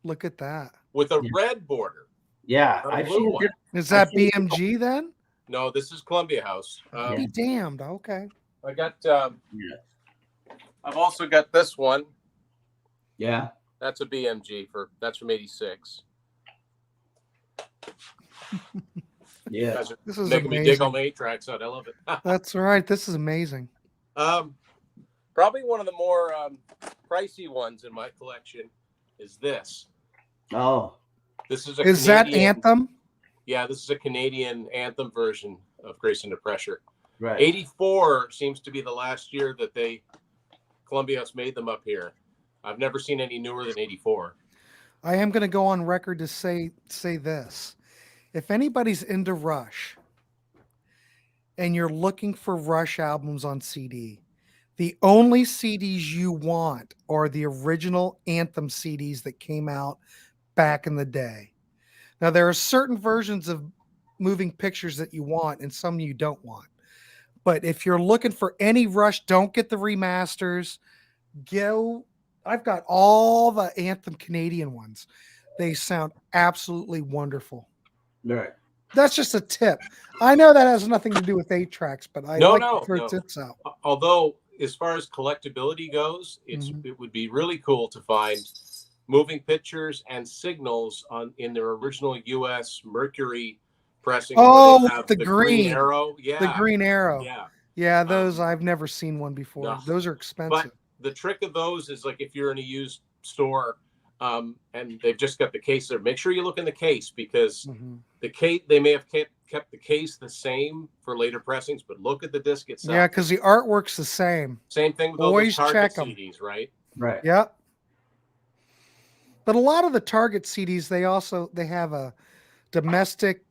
look at that. with a Yeah. red border. Yeah. Not a I've blue seen one. it. Is that I've seen it BMG then? No, this is Columbia House. Be damned. Okay. I got. Yeah. I've also got this one. Yeah. That's a BMG that's from '86. Yeah. Guys are This is making me dig amazing. on the 8-tracks out. I love it. That's right. This is amazing. Probably one of the more pricey ones in my collection is this. Oh. This is a Is that Canadian- Anthem? Yeah, this is a Canadian anthem version of Grace Under Pressure. Right. 84 seems to be the last year that Columbia House made them up here. I've never seen any newer than 84. I am going to go on record to say this. If anybody's into Rush and you're looking for Rush albums on CD, the only CDs you want are the original Anthem CDs that came out back in the day. Now, there are certain versions of moving pictures that you want and some you don't want. But if you're looking for any Rush, don't get the remasters. I've got all the Anthem Canadian ones. They sound absolutely wonderful. Right. That's just a tip. I know that has nothing to do with 8-tracks, but I like to throw tips out. Although, as far as collectability goes, it would be really cool to find moving pictures and signals in their original U.S. Mercury pressing. Oh, have the green arrow. Yeah. The green arrow. Yeah. Yeah, those I've never seen one before. No. Those are expensive. But the trick of those is like if you're in a used store and they've just got the case there, make sure you look in the case because the case, they may have kept the case the same for later pressings, but look at the disc itself. Yeah, because the artwork's the same. Same thing with Always all those Target check 'em. CDs, right? Right. Yep. But a lot of the Target CDs, they have a domestic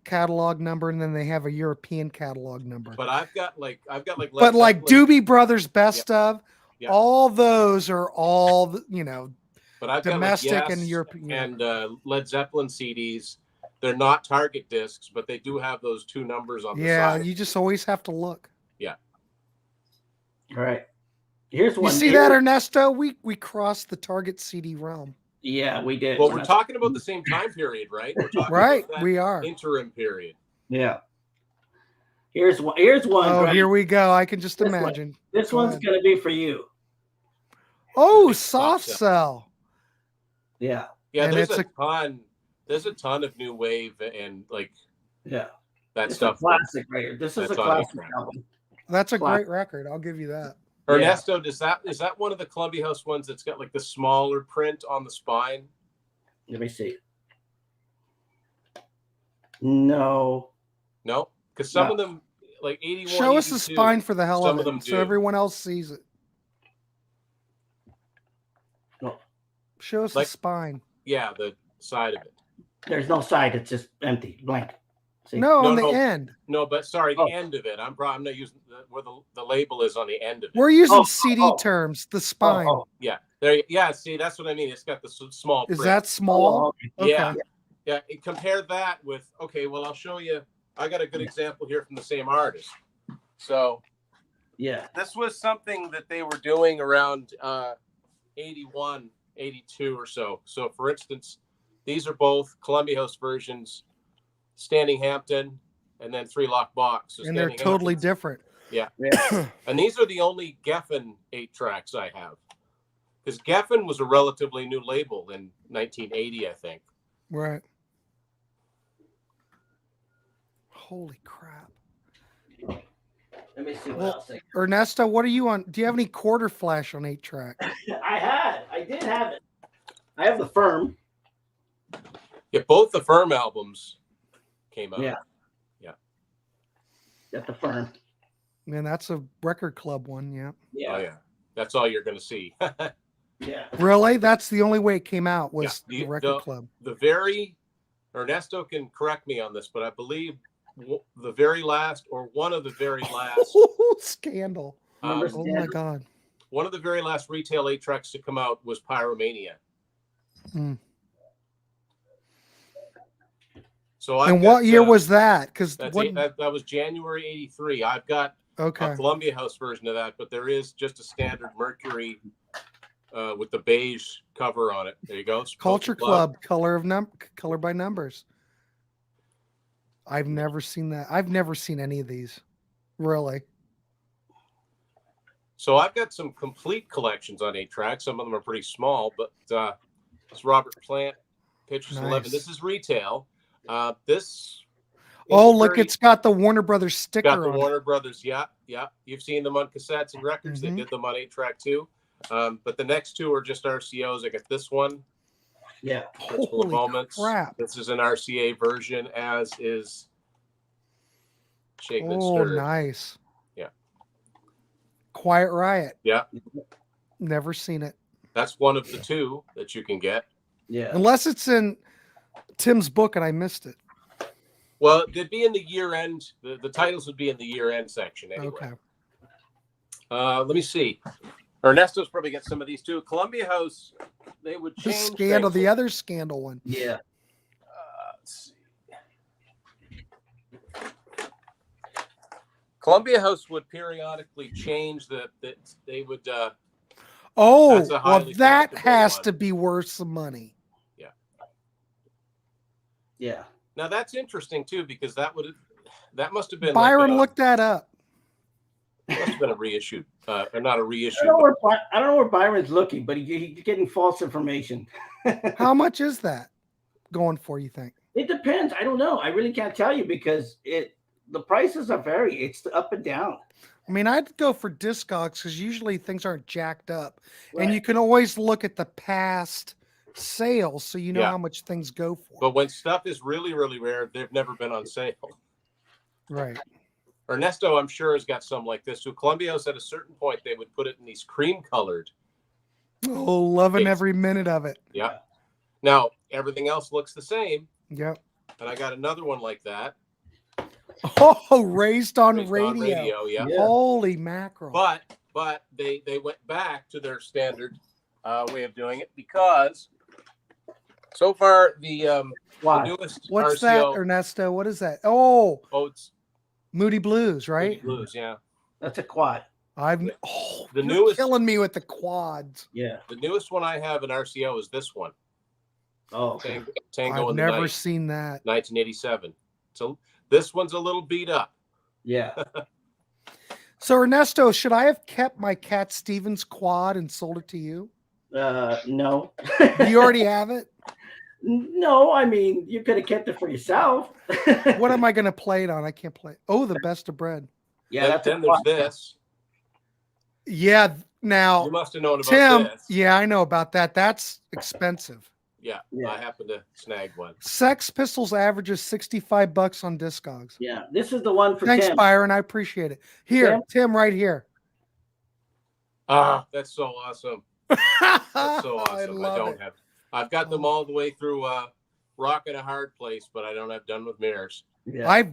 catalog number, and then they have a European catalog number. But I've got like But like Doobie Brothers Best of, Yeah. all those are all but I've domestic got like and Yes European. and Led Zeppelin CDs. They're not Target discs, but they do have those 2 numbers on the Yeah, side. you just always have to look. All right. Here's You one. see that, Ernesto? We crossed the Target CD realm. Yeah, we did. Well, we're talking about the same time period, right? We're talking Right, about that we are. interim period. Yeah. Here's one. Here's one. Oh, Grant. here we go. I can just This one. imagine. This Go one's ahead. gonna be for you. Oh, Soft soft cell. Yeah. Yeah, And there's it's a ton. There's a ton of new wave and like Yeah. that It's stuff. a classic right here. This is a That's on classic A-Track. album. That's a Classic. great record. I'll give you that. Ernesto, is that one of the Columbia House ones that's got like the smaller print on the spine? Let me see. No. No, because some No. of them, like 81. Show us the 82, spine for the hell some of of it, them so do. everyone else sees it. No. Show us Like- the spine. Yeah, the side of it. There's no side. It's just empty, blank. See? No, No, on the no. end. No, but sorry, the Oh. end of it. I'm not using where the label is on the end of it. We're using Oh, CD oh. terms. The spine. Yeah, there. Yeah, see, that's what I mean. It's got the small. Is print. that small? Okay. Yeah, yeah. Compare that with. Okay, well, I'll show you. I got a good example here from the same artist. So Yeah. this was something that they were doing around 81, 82 or so. So, for instance, these are both Columbia House versions, Standing Hampton, and then 3-lock box. So And they're Standing totally Hampton's- different. Yeah. And these are the only Geffen 8-tracks I have. Because Geffen was a relatively new label in 1980, I think. Right. Holy crap. Let me see what Well, else. Ernesto, what are you on? Do you have any quarter flash on 8-track? I did have it. I have the Firm. Yeah, both the Firm albums came out. Yeah. Got the Firm. Man, that's a record club one, yeah. Yeah. Oh, yeah. That's all you're going to see. Yeah. Really? That's the only way it came out was Yeah, the record club. Ernesto can correct me on this, but I believe the very last or one of the very last, Scandal. Remember Oh my God. one of the very last retail 8-tracks to come out was Pyromania. Mm. So And what year was that? Because that was January 83. I've got okay. a Columbia House version of that, but there is just a standard Mercury with the beige cover on it. There you go. Culture Club, color by numbers. I've never seen that. I've never seen any of these. Really. So I've got some complete collections on 8-track. Some of them are pretty small, but it's Robert Plant, Pictures 11. Nice. This is retail. This. Oh, look, it's got the Warner Brothers sticker Got the on Warner Brothers. Yeah. You've seen them on cassettes and records. Mhm. They did them on 8-track too. But the next two are just RCOs. I got this one. Yeah. it. For Holy moments. crap. This is an RCA version, as is Shaken and Oh, Stirred. nice. Yeah. Quiet Riot. Yeah. Never seen it. That's one of the two that you can get. Yeah. Unless it's in Tim's book and I missed it. Well, they'd be in the year end. The titles would be in the year end section anyway. Okay. Let me see. Ernesto's probably got some of these too. Columbia House, they would The change Scandal, things. the other Scandal one. Yeah. Let's see. Columbia House would periodically change that they would. Oh, That's a well, highly that collectible has one. to be worth some money. Yeah. Now that's interesting too, because that must have been Byron, like look that up. must have been a reissue, or not a reissue. I don't know where Byron's looking, but he's getting false information. How much is that going for, you think? It depends. I don't know. I really can't tell you because the prices are vary. It's up and down. I mean, I'd go for Discogs because usually things aren't jacked up. And Right. you can always look at the past sales so you know Yeah. how much things go for. But when stuff is really, really rare, they've never been on sale. Right. Ernesto, I'm sure, has got some like this. So Columbia House, at a certain point, they would put it in these cream-colored. Oh, loving Yes. every minute of it. Yeah. Now everything else looks the same, Yep. and I got another one like that. Oh, raised on Based radio. on radio, yeah. Yeah. Holy mackerel. But they went back to their standard way of doing it because so far the Why? newest What's that, RCO. Ernesto? What is that? Oh, It's Moody Blues, right? Blues, yeah. That's a quad. The The you're newest- killing me with the quads. Yeah. The newest one I have in RCO is this one, Oh, okay. Tango I've in the never Night, seen that. 1987. So this one's a little beat up. Yeah. So Ernesto, should I have kept my Cat Stevens quad and sold it to you? No. Do you already have it? No, I mean, you could have kept it for yourself. What am I going to play it on? I can't play. Oh, the best of bread. Yeah, then there's this. Yeah. Now, You must have known about Tim. this. Yeah, I know about that. That's expensive. Yeah, I happened to snag one. Sex Pistols averages $65 on Discogs. Yeah, this is the one for Thanks, Tim. Byron. I appreciate it. Here, Tim, right here. Ah, that's so awesome. That's so awesome. I don't it. have. I've got them all the way through Rock and a Hard Place, but I don't have Done with Mirrors. Yeah.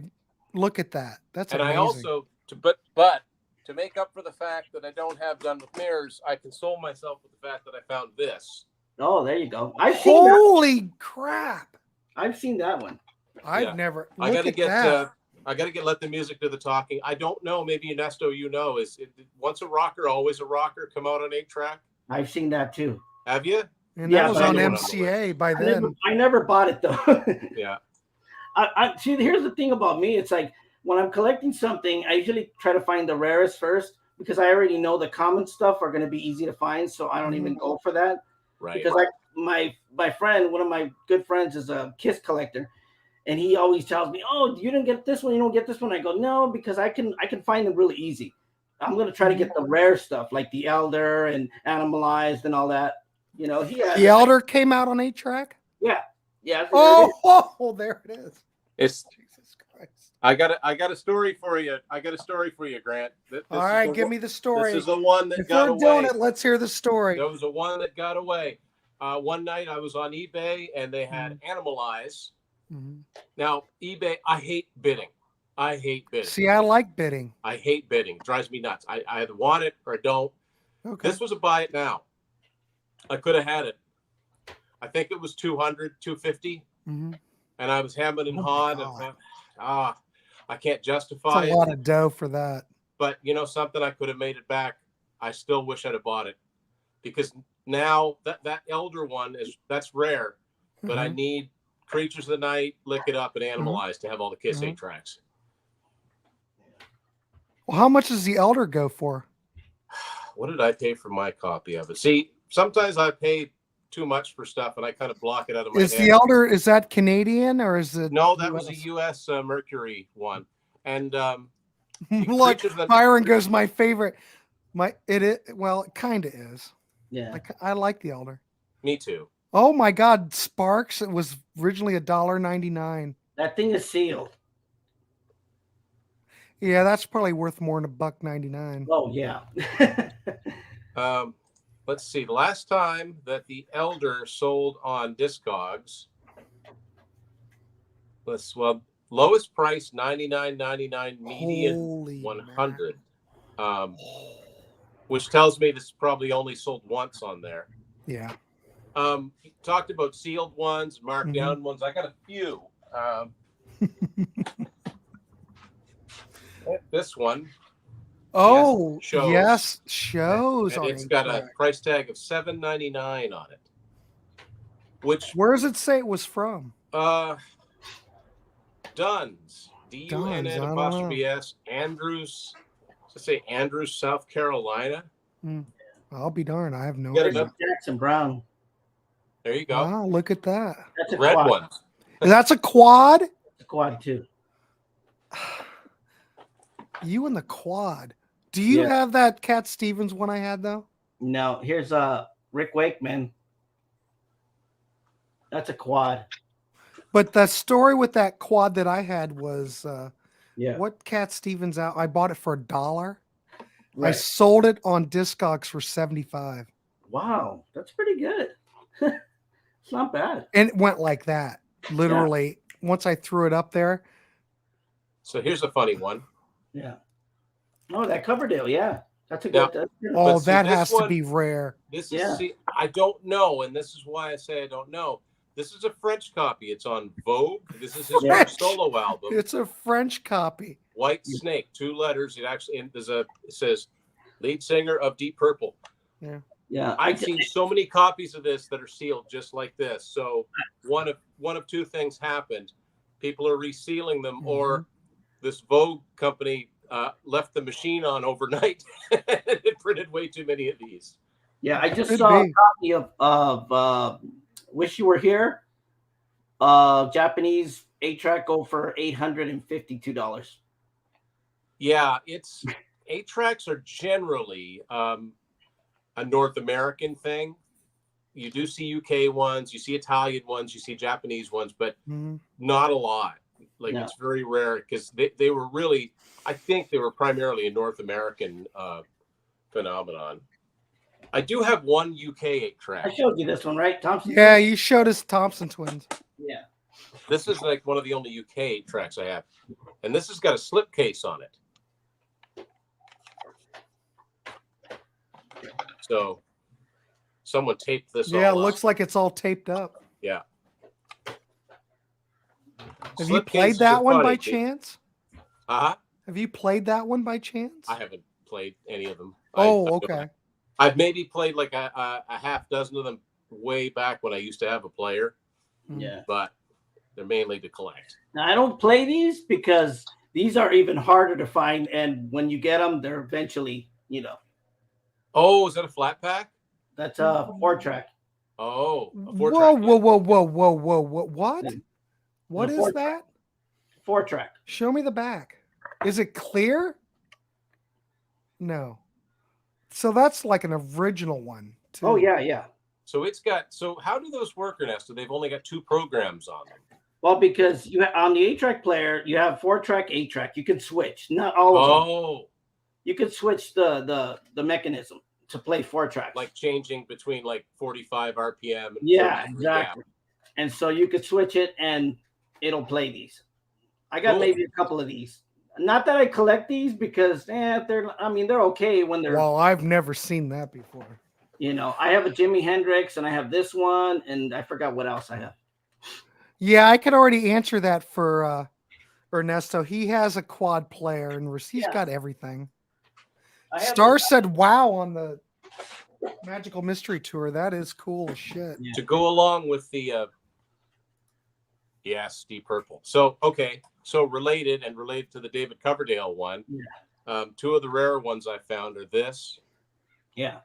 Look at that. That's and amazing. I also but to make up for the fact that I don't have Done with Mirrors, I console myself with the fact that I found this. Oh, there you go. I've seen Holy crap! I've seen that one. I've never. I gotta get. I gotta get Let the Music Do the Talking. I don't know. Maybe Ernesto, you know, is it once a rocker, always a rocker? Come out on 8-track. I've seen that too. Have you? And that was on MCA by then. I never bought it though. Yeah. I see. Here's the thing about me. It's like when I'm collecting something, I usually try to find the rarest first because I already know the common stuff are going to be easy to find, so I don't even go for that. Right. Because my friend, one of my good friends, is a Kiss collector, and he always tells me, "Oh, you didn't get this one. You don't get this one." I go, "No, because I can find them really easy. I'm going to try to get the rare stuff like the Elder and Animalized and all that." You know, the Elder came out on 8-track. Yeah. Oh, there it is. It's Jesus Christ. I got a story for you. Grant. All right, give me the story. This is the one that got away. Doing it, let's hear the story. There was the one that got away. One night I was on eBay and they had Animalize. Mm-hmm. Now eBay, I hate bidding. See, I like bidding. I hate bidding. It drives me nuts. I either want it or I don't. Okay. This was a buy it now. I could have had it. I think it was 200, 250. Mm-hmm. And I was hemming and hawing. I can't justify it. It's a lot of dough for that. But you know something, I could have made it back. I still wish I'd have bought it because now that Elder one that's rare, but I need Creatures of the Night, Lick It Up, and Animalize to have all the Kiss 8-tracks. Well, how much does the Elder go for? What did I pay for my copy of it? See, sometimes I pay too much for stuff and I kind of block it out of my head. The Elder, is that Canadian or is it? No, that was a US Mercury one. And look, Byron goes, my favorite. It kind of is. Yeah. I like the Elder. Me too. Oh my God, Sparks! It was originally $1.99. That thing is sealed. Yeah, that's probably worth more than $1.99. Oh yeah. Let's see. The last time that the Elder sold on Discogs, lowest price $99.99, median Holy $100, which tells me this probably only sold once on there. Yeah. You talked about sealed ones, marked down ones. I got a few. This one. Oh, shows. Yes, shows. And it's got a price tag of $7.99 on it. Where does it say it was from? Dunn's. DUNN''S. Andrews. Let's say Andrews, South Carolina. I'll be darned. I have no idea. Jackson Brown. There you go. Wow, look at that. That's a red quad. one. That's a quad? It's a quad too. You and the quad. Do you have that Cat Stevens one I had though? No. Here's Rick Wakeman. That's a quad. But the story with that quad that I had was what Cat Stevens out? I bought it for $1. Right. I sold it on Discogs for $75. Wow, that's pretty good. It's not bad. And it went like that. Literally, once I threw it up there. So here's a funny one. Yeah. Oh, that Coverdale, yeah. That's a good. That has to be rare. This is I don't know, and this is why I say I don't know. This is a French copy. It's on Vogue. This is his first solo album. It's a French copy. White Snake, 2 letters. It says lead singer of Deep Purple. Yeah. Yeah. I've seen so many copies of this that are sealed just like this. So one of two things happened. People are resealing them, or this Vogue company left the machine on overnight and it printed way too many of these. Yeah, I just Could saw be. a copy of Wish You Were Here. Japanese 8-track go for $852. Yeah, it's 8-tracks are generally a North American thing. You do see UK ones, you see Italian ones, you see Japanese ones, but not a lot. Like No. it's very rare because they were really, I think they were primarily a North American phenomenon. I do have one UK 8-track. I showed you this one, right, Thompson? Yeah, you showed us Thompson twins. Yeah. This is like one of the only UK 8-tracks I have. And this has got a slipcase on it. So someone taped this Yeah, it all looks up. like it's all taped up. Yeah. Have you played that one by chance? Uh-huh. Have you played that one by chance? I haven't played any of them. Oh, okay. I've maybe played like a half dozen of them way back when I used to have a player. Yeah. But they're mainly to collect. Now, I don't play these because these are even harder to find. And when you get them, they're eventually, Oh, is that a flat pack? That's a 4-track. Oh, a 4-track. Whoa. What? What is that? 4-track. Show me the back. Is it clear? No. So that's like an original one, too. Oh, yeah. So how do those work, Ernesto? They've only got 2 programs on them. Well, because on the 8-track player, you have 4-track, 8-track. You can switch. Not all of them. Oh. You can switch the mechanism to play 4-tracks. Like changing between like 45 RPM. And yeah, exactly. Yeah. And so you could switch it and it'll play these. I got maybe a couple of these. Not that I collect these because they're okay when they're. Well, I've never seen that before. I have a Jimi Hendrix and I have this one and I forgot what else I have. Yeah, I could already answer that for Ernesto. He has a quad player and he's got everything. Star said wow on the Magical Mystery Tour. That is cool as shit. Yeah. To go along with the Deep Purple. So related to the David Coverdale one. Yeah. 2 of the rare ones I found are this. Yeah.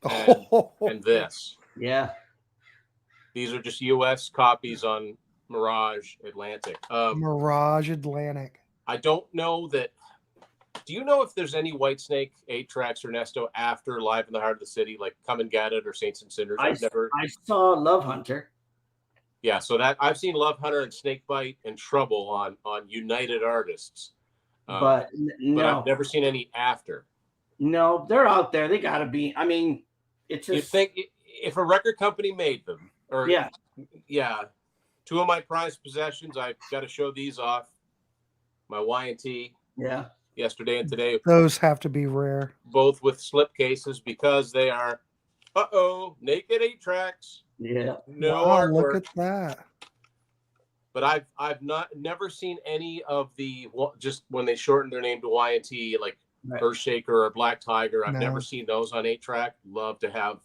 And this. Yeah. These are just US copies on Mirage Atlantic. Mirage Atlantic. I don't know that. Do you know if there's any Whitesnake 8-tracks, Ernesto, after Live in the Heart of the City, like Come and Get It or Saints and Sinners? I saw Love Hunter. Yeah, so that I've seen Love Hunter and Snakebite and Trouble on United Artists. But I've never seen any after. No, they're out there. They gotta be. I mean, it's just. You think if a record company made them, or yeah, 2 of my prized possessions, I've got to show these off. My Y&T. Yeah. Yesterday and today. Those have to be rare. Both with slip cases because they are, naked 8-tracks. Yeah. No artwork. Look at that. But I've never seen any of the just when they shortened their name to Y&T like Earthshaker or Black Tiger. I've never seen those on 8-track. Love to have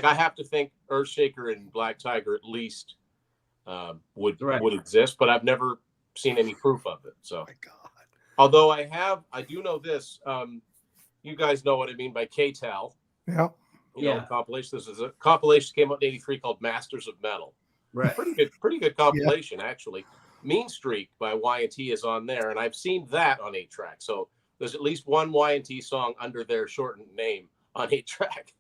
I have to think Earthshaker and Black Tiger at least would exist, but I've never seen any proof of it. So. Oh my God. Although I do know this. You guys know what I mean by KTEL. Yeah. Compilation. This is a compilation that came out in '83 called Masters of Metal. Right. Pretty good compilation, actually. Mean Streak by Y&T is on there, and I've seen that on 8-track. So there's at least one Y&T song under their shortened name on 8-track.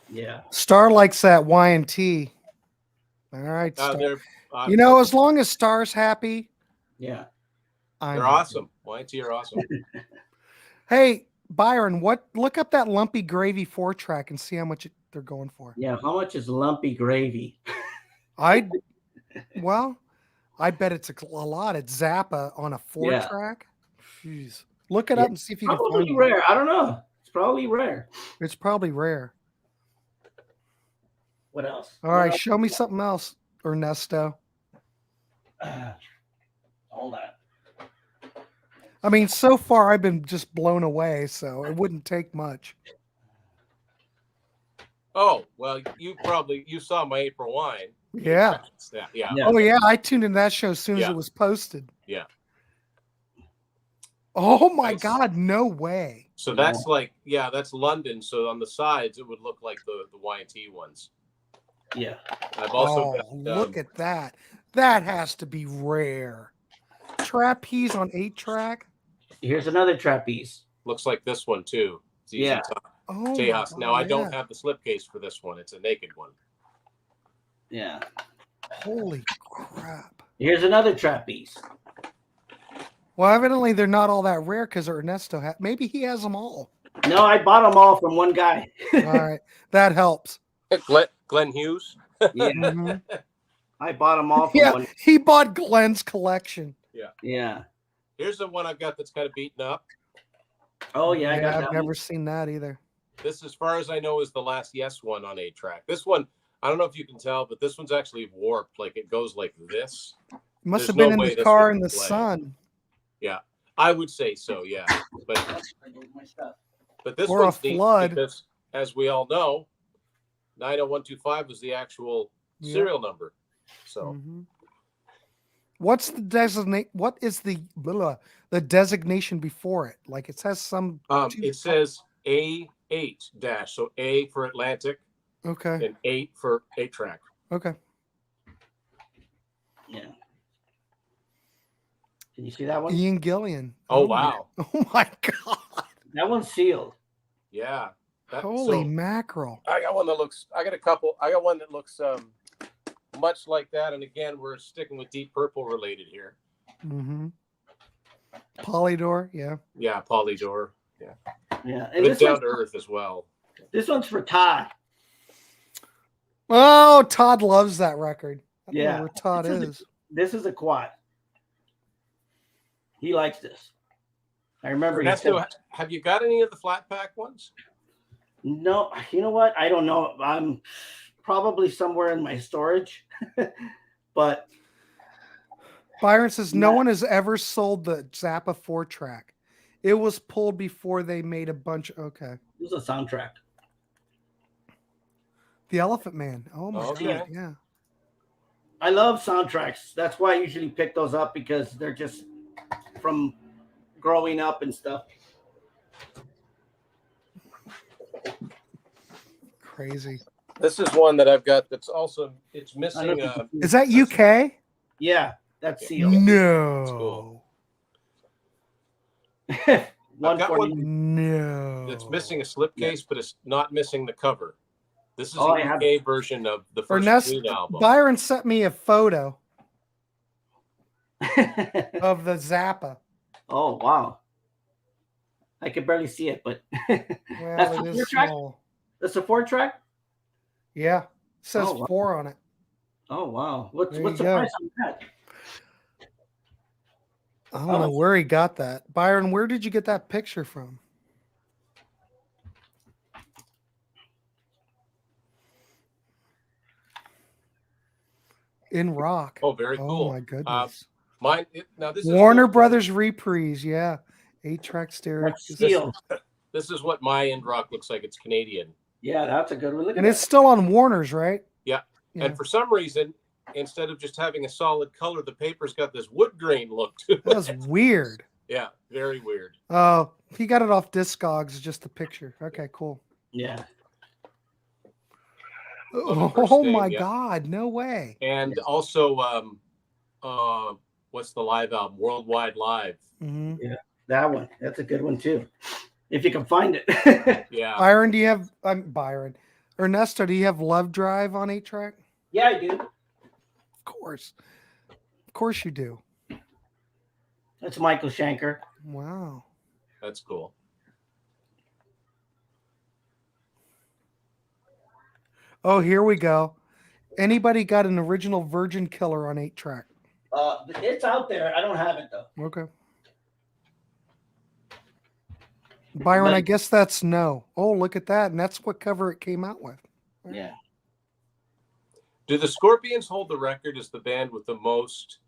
Yeah. Star likes that Y&T. All right. Star. As long as Star's happy. Yeah. They're awesome. Y&T are awesome. Hey, Byron, look up that Lumpy Gravy 4-track and see how much they're going for. Yeah, how much is Lumpy Gravy? I bet it's a lot. It's Zappa on a 4-track. Jeez. Look it up and see if you can find it. Rare. I don't know. It's probably rare. It's probably rare. What else? All right, show me something else, Ernesto. Hold on. I mean, so far I've been just blown away, so it wouldn't take much. Oh, well, you saw my April Wine. Yeah. Yeah. Oh, yeah. I tuned in that show as soon as it was posted. Yeah. Oh my God, no way. So that's like, yeah, that's London. So on the sides, it would look like the Y&T ones. Yeah. I've also got, look at that. That has to be rare. Trapeze on 8-track. Here's another trapeze. Looks like this one too. It's easy Yeah. Oh Tejas. my Now I God, don't yeah. have the slipcase for this one. It's a naked one. Yeah. Holy crap. Here's another trapeze. Well, evidently they're not all that rare because Ernesto maybe he has them all. No, I bought them all from one guy. All right, that helps. Glenn Hughes. Yeah. Mhm. I bought them all from Yeah, one. he bought Glenn's collection. Yeah. Yeah. Here's the one I've got that's kind of beaten up. Oh yeah, I got I've that never one. seen that either. This, as far as I know, is the last Yes one on 8-track. This one, I don't know if you can tell, but this one's actually warped. Like it goes like this. Must There's have been no in way the this car would in the play. sun. Yeah, I would say so. Yeah, but this Or a one's neat flood. because, as we all know, 90125 was the actual serial number. So What's the designate? What is the designation before it? Like it says some. it says A8 dash. So A for Atlantic Okay. and 8 for 8-track. Okay. Yeah. Can you see that one? Ian Gillian. Oh wow. Oh my God. That one's sealed. Yeah. Holy mackerel. I got one that looks. I got a couple. I got one that looks much like that. And again, we're sticking with Deep Purple related here. Polydor. Yeah. Yeah, Polydor. Yeah. Yeah. And it's down to earth as well. This one's for Todd. Oh, Todd loves that record. I don't know Yeah. where Todd is. This is a quad. He likes this. I remember. Ernesto, have you got any of the flat pack ones? No, you know what? I don't know. I'm probably somewhere in my storage, but Byron says no one has ever sold the Zappa 4-track. It was pulled before they made a bunch. Okay. This is a soundtrack. The Elephant Man. Oh my God. Yeah. I love soundtracks. That's why I usually pick those up because they're just from growing up and stuff. Crazy. This is one that I've got that's also, it's missing. Is that UK? Yeah, that's sealed. No. I've got one No. that's missing a slipcase, but it's not missing the cover. This is Oh, a UK version of the first Queen album. Byron sent me a photo of the Zappa. Oh, wow. I can barely see it, but Well, that's it the is 4-track? small. That's a 4-track? Yeah. It says Oh, wow. 4 on it. Oh, wow. What's There the you go. price on that? I don't know where he got that. Byron, where did you get that picture from? In rock. Oh, very cool. Oh my goodness. Now this Warner is Brothers reprise, yeah. 8-track stereo. This is what my end rock looks like. It's Canadian. Yeah, that's a good one. Look And at it's still on Warner's, right? Yeah. Yeah. And for some reason, instead of just having a solid color, the paper's got this wood grain look to it. That was weird. Yeah, very weird. Oh, he got it off Discogs, just a picture. Okay, cool. Yeah. Oh my God, no way. And also, what's the live album? Worldwide Live. Mm-hmm. Yeah, that one. That's a good one too. If you can find it. Yeah. Byron, do you have Byron? Ernesto, do you have Love Drive on 8-track? Yeah, I do. Of course you do. That's Michael Schenker. Wow. That's cool. Oh, here we go. Anybody got an original Virgin Killer on 8-track? It's out there. I don't have it though. Okay. Byron, I guess that's no. Oh, look at that. And that's what cover it came out with. Yeah. Do the Scorpions hold the record as the band with the most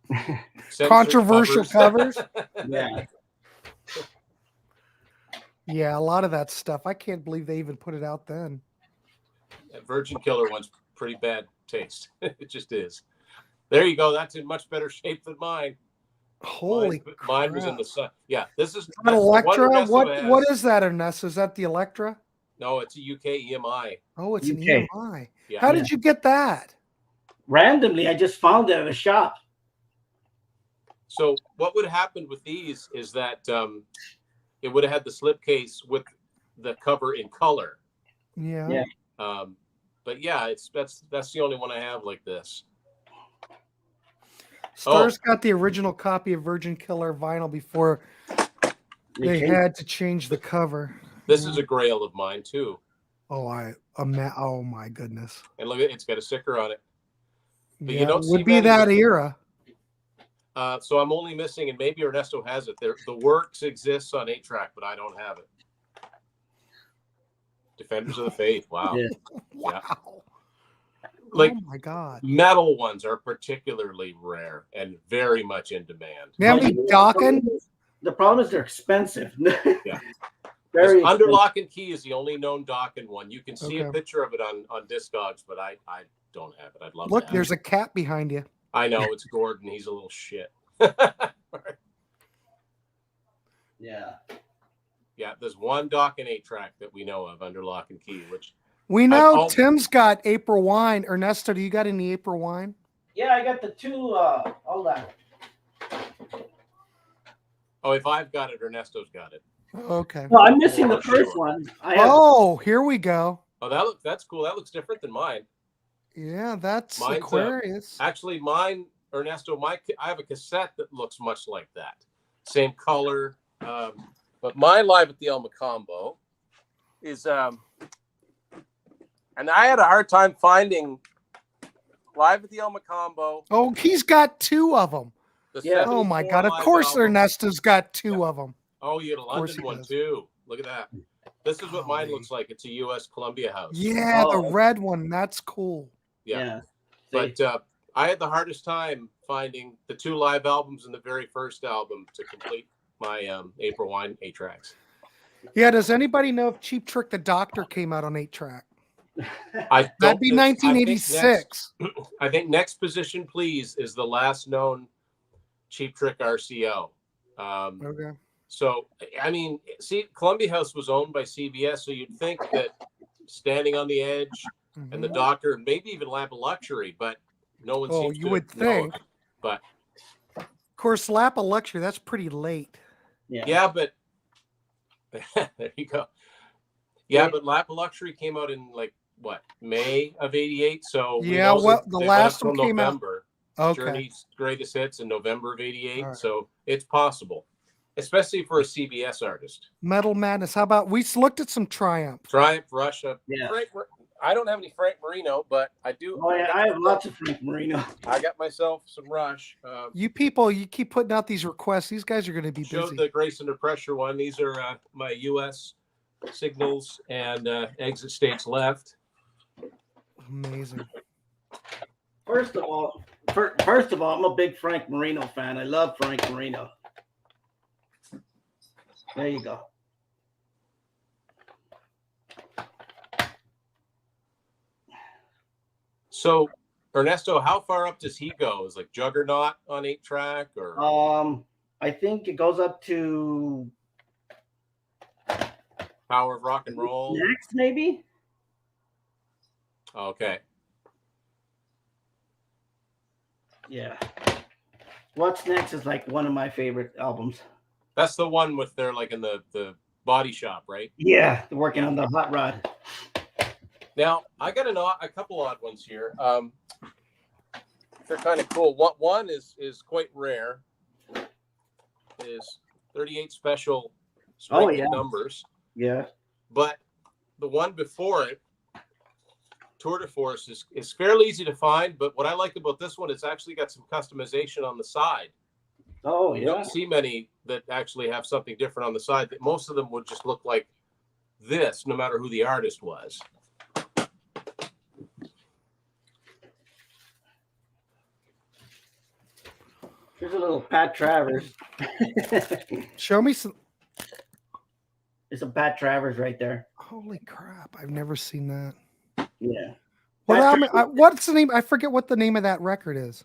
controversial covers? Yeah. Yeah, a lot of that stuff. I can't believe they even put it out then. That Virgin Killer one's pretty bad taste. It just is. There you go. That's in much better shape than mine. Holy Mine was in crap. the sun. Yeah, this is An Electra? What has. is that, Ernesto? Is that the Electra? No, it's a UK EMI. Oh, it's an UK. EMI. Yeah. How did you get that? Randomly, I just found it at a shop. So what would happen with these is that it would have had the slipcase with the cover in color. Yeah. Yeah. But yeah, that's the only one I have like this. Star's got the original copy of Virgin Killer vinyl before they had to change the cover. This is a grail of mine too. Oh, oh my goodness. And look, it's got a sticker on it. But yeah, you don't it would see be that era. So I'm only missing, and maybe Ernesto has it. The Works exists on 8-track, but I don't have it. Defenders of the Faith. Wow. Yeah. Wow. Like, oh my God. Metal ones are particularly rare and very much in demand. Now Dawkins. The problem is they're expensive. Yeah. Very Under expensive. Lock and Key is the only known Dawkins one. You can see a Okay. picture of it on Discogs, but I don't have it. I'd love to Look, have there's it. a cat behind you. I know it's Gordon. He's a little shit. Yeah. Yeah, there's one Dawkins 8-track that we know of under Lock and Key, which We know Tim's got April wine. Ernesto, do you got any April wine? Yeah, I got the two. Hold on. if I've got it, Ernesto's got it. Okay. No, I'm missing the For first sure. one. I have, Oh, here we go. Oh, that's cool. That looks different than mine. Yeah, that's Mine's, Aquarius. Actually, mine, Ernesto, I have a cassette that looks much like that. Same color. But my Live at the El Macombo is, and I had a hard time finding Live at the El Macombo. Oh, he's got two of them. Yeah. Oh my 74 God! Of live course, album. Ernesto's got two of them. Oh, you had a course London he one does. too. Look at that. This is what mine Golly. looks like. It's a U.S. Columbia house. Yeah, Oh. the red one. That's cool. Yeah. See? But I had the hardest time finding the two live albums and the very first album to complete my April Wine 8-tracks. Yeah. Does anybody know if Cheap Trick the Doctor came out on 8-track? That'd That'd be 1986. I think Next Position Please is the last known Cheap Trick RCO. Okay. So, I mean, see, Columbia House was owned by CBS, so you'd think that Standing on the Edge and the Mhm. Doctor, and maybe even Lap of Luxury, but no one Oh, seems you to would know think. of it. But Of course, Lap of Luxury. That's pretty late. yeah, but there you go. Yeah, but Lap of Luxury came out in like what, May of '88. So we Yeah, know well, that the they last went up one till came out. November. Okay. Journey's greatest hits in November of '88. All right. So it's possible, especially for a CBS artist. Metal Madness. How about we looked at some Triumph? Triumph, Russia. Yeah. I don't have any Frank Marino, but I do. Oh, yeah, I have lots of Frank Marino. I got myself some Rush. You people, you keep putting out these requests. These guys are going to be Showed busy. the Grace Under Pressure one. These are my U.S. signals and exit states left. Amazing. First of all, I'm a big Frank Marino fan. I love Frank Marino. There you go. So, Ernesto, how far up does he go? Is like Juggernaut on 8-track or I think it goes up to Power of Rock and Roll? next, maybe. Okay. Yeah. What's Next is like one of my favorite albums. That's the one with their like in the body shop, right? Yeah, they're working on the hot rod. Now, I got a couple odd ones here. They're kind of cool. One is quite rare. Is 38 special Oh, yeah. numbers. Yeah. But the one before it, Tour de Force, is fairly easy to find. But what I like about this one, it's actually got some customization on the side. Oh, You yeah. don't see many that actually have something different on the side. That most of them would just look like this, no matter who the artist was. Here's a little Pat Travers. Show me some. It's a Pat Travers right there. Holy crap! I've never seen that. Yeah. What Pat album? What's the name? I forget what the name of that record is.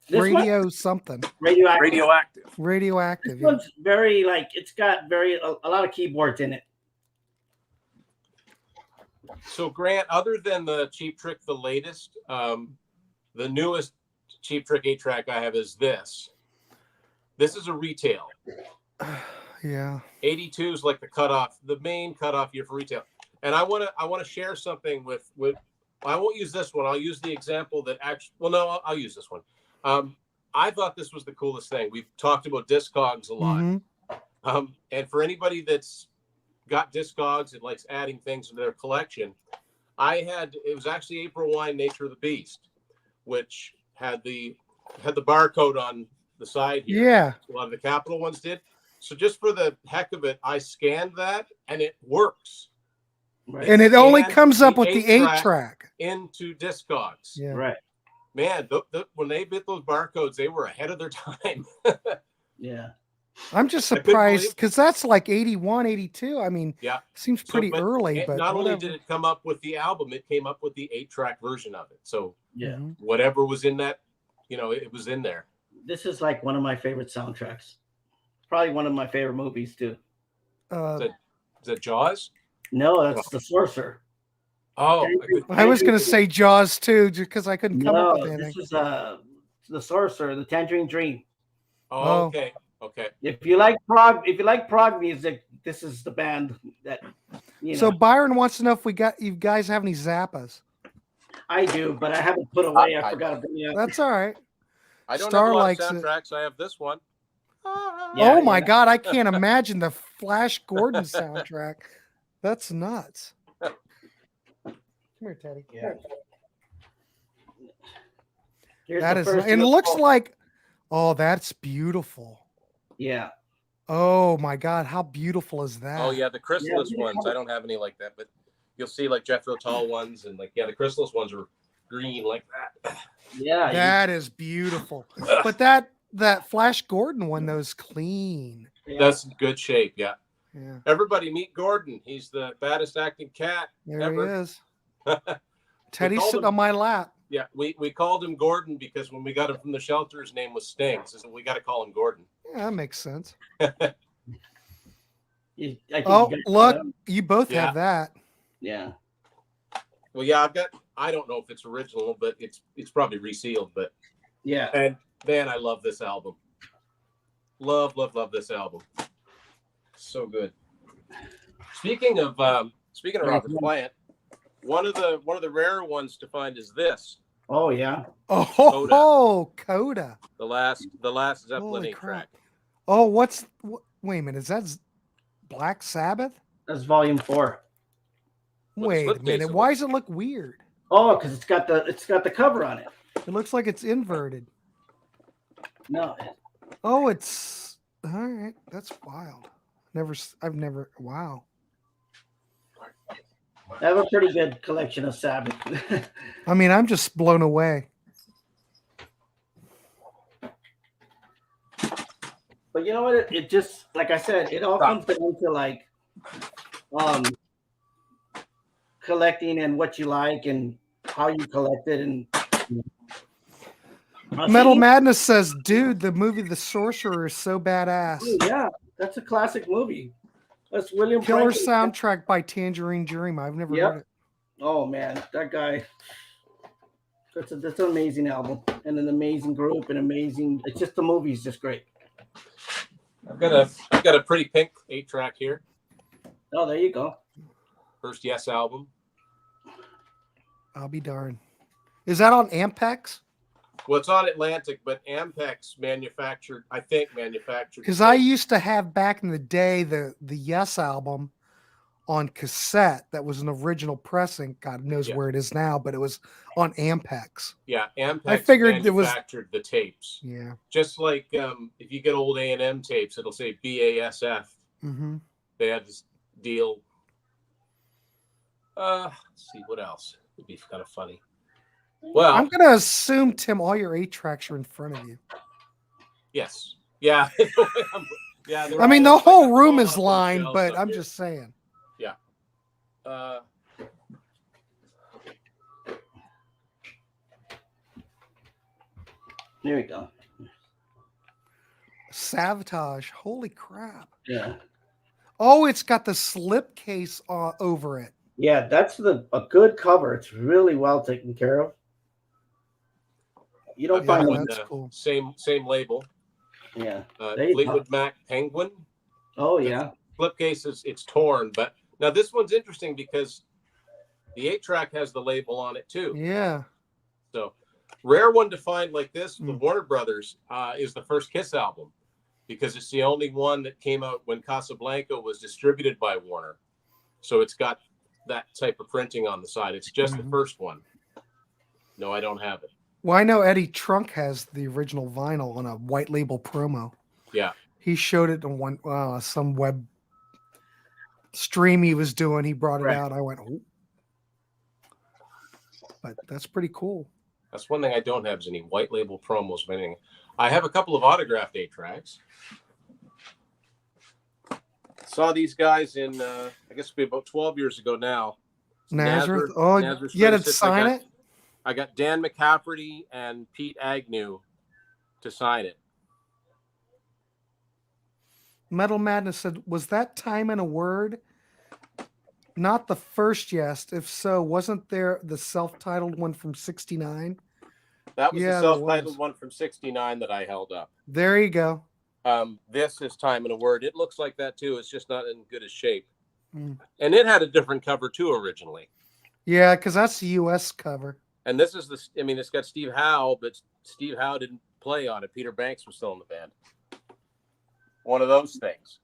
Radio something. Radioactive. Radioactive. This Yeah. one's very it's got a lot of keyboards in it. So Grant, other than the Cheap Trick, the latest, the newest Cheap Trick 8-track I have is this. This is a retail. Yeah. 82 is like the main cutoff year for retail. And I want to share something with. I won't use this one. I'll use the example that actually. Well, no, I'll use this one. I thought this was the coolest thing. We've talked about Discogs a lot. Mm-hmm. And for anybody that's got Discogs and likes adding things to their collection, it was actually April Wine Nature of the Beast, which had the barcode on the side here. Yeah. A lot of the Capital ones did. So just for the heck of it, I scanned that and it works. Right. And it only comes up with the 8-track into Discogs. Yeah. Right. Man, when they bit those barcodes, they were ahead of their time. Yeah. I'm just surprised because that's like 81, 82. I mean, yeah, seems pretty early. But not whatever. only did it come up with the album, it came up with the 8-track version of it. So yeah, whatever was in that, it was in there. This is like one of my favorite soundtracks. Probably one of my favorite movies too. Is that Jaws? No, that's The Sorcerer. Oh, I was going to say Jaws too, just because I couldn't come up with anything. This is The Sorcerer, the Tangerine Dream. Oh, okay. If you like prog music, this is the band that So Byron wants to know if you guys have any Zappas. I do, but I haven't put away. I forgot to bring it up. That's all right. I don't Star have a lot likes of soundtracks. I have this one. Oh my God, I can't imagine the Flash Gordon soundtrack. That's nuts. Come here, Teddy. Yeah. That is, and it looks like, oh, that's beautiful. Yeah. Oh my God, how beautiful is that? Oh yeah, the Chrysalis ones. I don't have any like that, but you'll see like Jethro Tull ones, and the Chrysalis ones are green like that. Yeah. That is beautiful. But that Flash Gordon one, those clean. Yeah. That's good shape. Yeah. Yeah. Everybody meet Gordon. He's the baddest acting cat ever. He is. Teddy's sitting on my lap. Yeah, we called him Gordon because when we got him from the shelter, his name was Sting. So we got to call him Gordon. Yeah, that makes sense. Oh, look, you both have that. Yeah. Well, yeah, I don't know if it's original, but it's probably resealed. But yeah, and man, I love this album. Love this album. So good. Speaking of Robert Plant, one of the rarer ones to find is this. Oh yeah. Oh, Coda. The last Zeppelin 8-track. Oh, wait a minute, is that Black Sabbath? That's volume 4. Wait a minute, why does it look weird? Oh, because it's got the cover on it. It looks like it's inverted. No. Oh, it's all right. That's wild. Wow. I have a pretty good collection of Sabbath. I mean, I'm just blown away. But you know what? It just, like I said, it all comes down to like collecting and what you like and how you collect it. And Metal Madness says, dude, the movie The Sorcerer is so badass. Oh, yeah, that's a classic movie. That's William Killer Franklin. soundtrack by Tangerine Dream. I've never heard it. Oh man, that guy. That's an amazing album and an amazing group and amazing. It's just the movie's just great. I've got a pretty pink 8-track here. Oh, there you go. First Yes album. I'll be darned. Is that on Ampex? Well, it's on Atlantic, but Ampex manufactured. Because I used to have back in the day the Yes album on cassette. That was an original pressing. God knows where it is now, but it was on Ampex. Yeah, Ampex. I figured manufactured the tapes. Yeah, just like if you get old A&M tapes, it'll say BASF. Mm-hmm. They had this deal. Let's see what else would be kind of funny. Well, I'm gonna assume, Tim, all your 8-tracks are in front of you. Yes. Yeah. Yeah. I mean, the whole room is lined, but I'm just saying. Yeah. There you go. Sabotage. Holy crap. Yeah. Oh, it's got the slip case over it. Yeah, that's a good cover. It's really well taken care of. You don't find that's cool. Same label. Yeah. Fleetwood Mac Penguin. Oh yeah. Slipcase it's torn, but now this one's interesting because the 8-track has the label on it too. Yeah. So rare one to find like this. The Warner Brothers is the first Kiss album because it's the only one that came out when Casablanca was distributed by Warner. So it's got that type of printing on the side. It's just the first one. No, I don't have it. Well, I know Eddie Trunk has the original vinyl on a white label promo. Yeah. He showed it on some web stream he was doing. He brought it out. I went, oh. But that's pretty cool. That's one thing I don't have is any white label promos of anything. I have a couple of autographed 8-tracks. Saw these guys in, I guess it'll be about 12 years ago now. Nazareth? Oh, you had to sign it? I got Dan McCafferty and Pete Agnew to sign it. Metal Madness said, was that Time and a Word? Not the first Yes. If so, wasn't there the self-titled one from 69? That was the self-titled one from 69 that I held up. There you go. This is Time and a Word. It looks like that too. It's just not in good a shape. And it had a different cover too originally. Yeah, because that's the U.S. cover. And this is it's got Steve Howe, but Steve Howe didn't play on it. Peter Banks was still in the band. One of those things.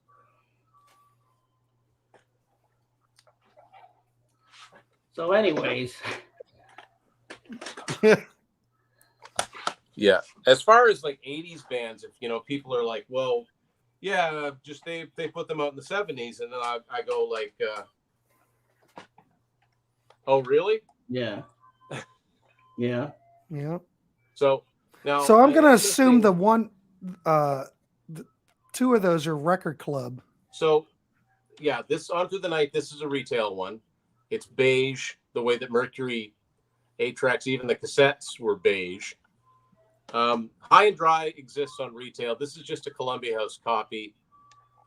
So anyways. Yeah. As far as like 80s bands, if people are like, well, yeah, just they put them out in the 70s, and then I go like, oh really? Yeah. Yeah. Yeah. So now I'm gonna assume the one two of those are Record Club. So yeah, this On Through the Night, this is a retail one. It's beige, the way that Mercury 8-tracks, even the cassettes were beige. High and Dry exists on retail. This is just a Columbia House copy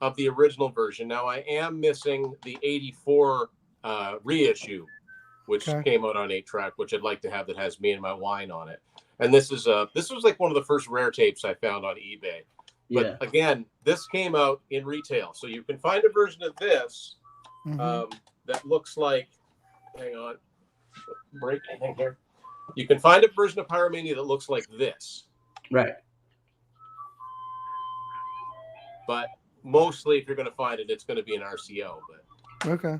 of the original version. Now I am missing the 84 reissue, which came out on 8-track, which I'd like to have, that has Me and My Wine on it. And this was like one of the first rare tapes I found on eBay. But again, this came out in retail. So you can find a version of this that looks like, hang on, break anything here. You can find a version of Pyromania that looks like this. Right. But mostly, if you're going to find it, it's going to be an RCO. But okay.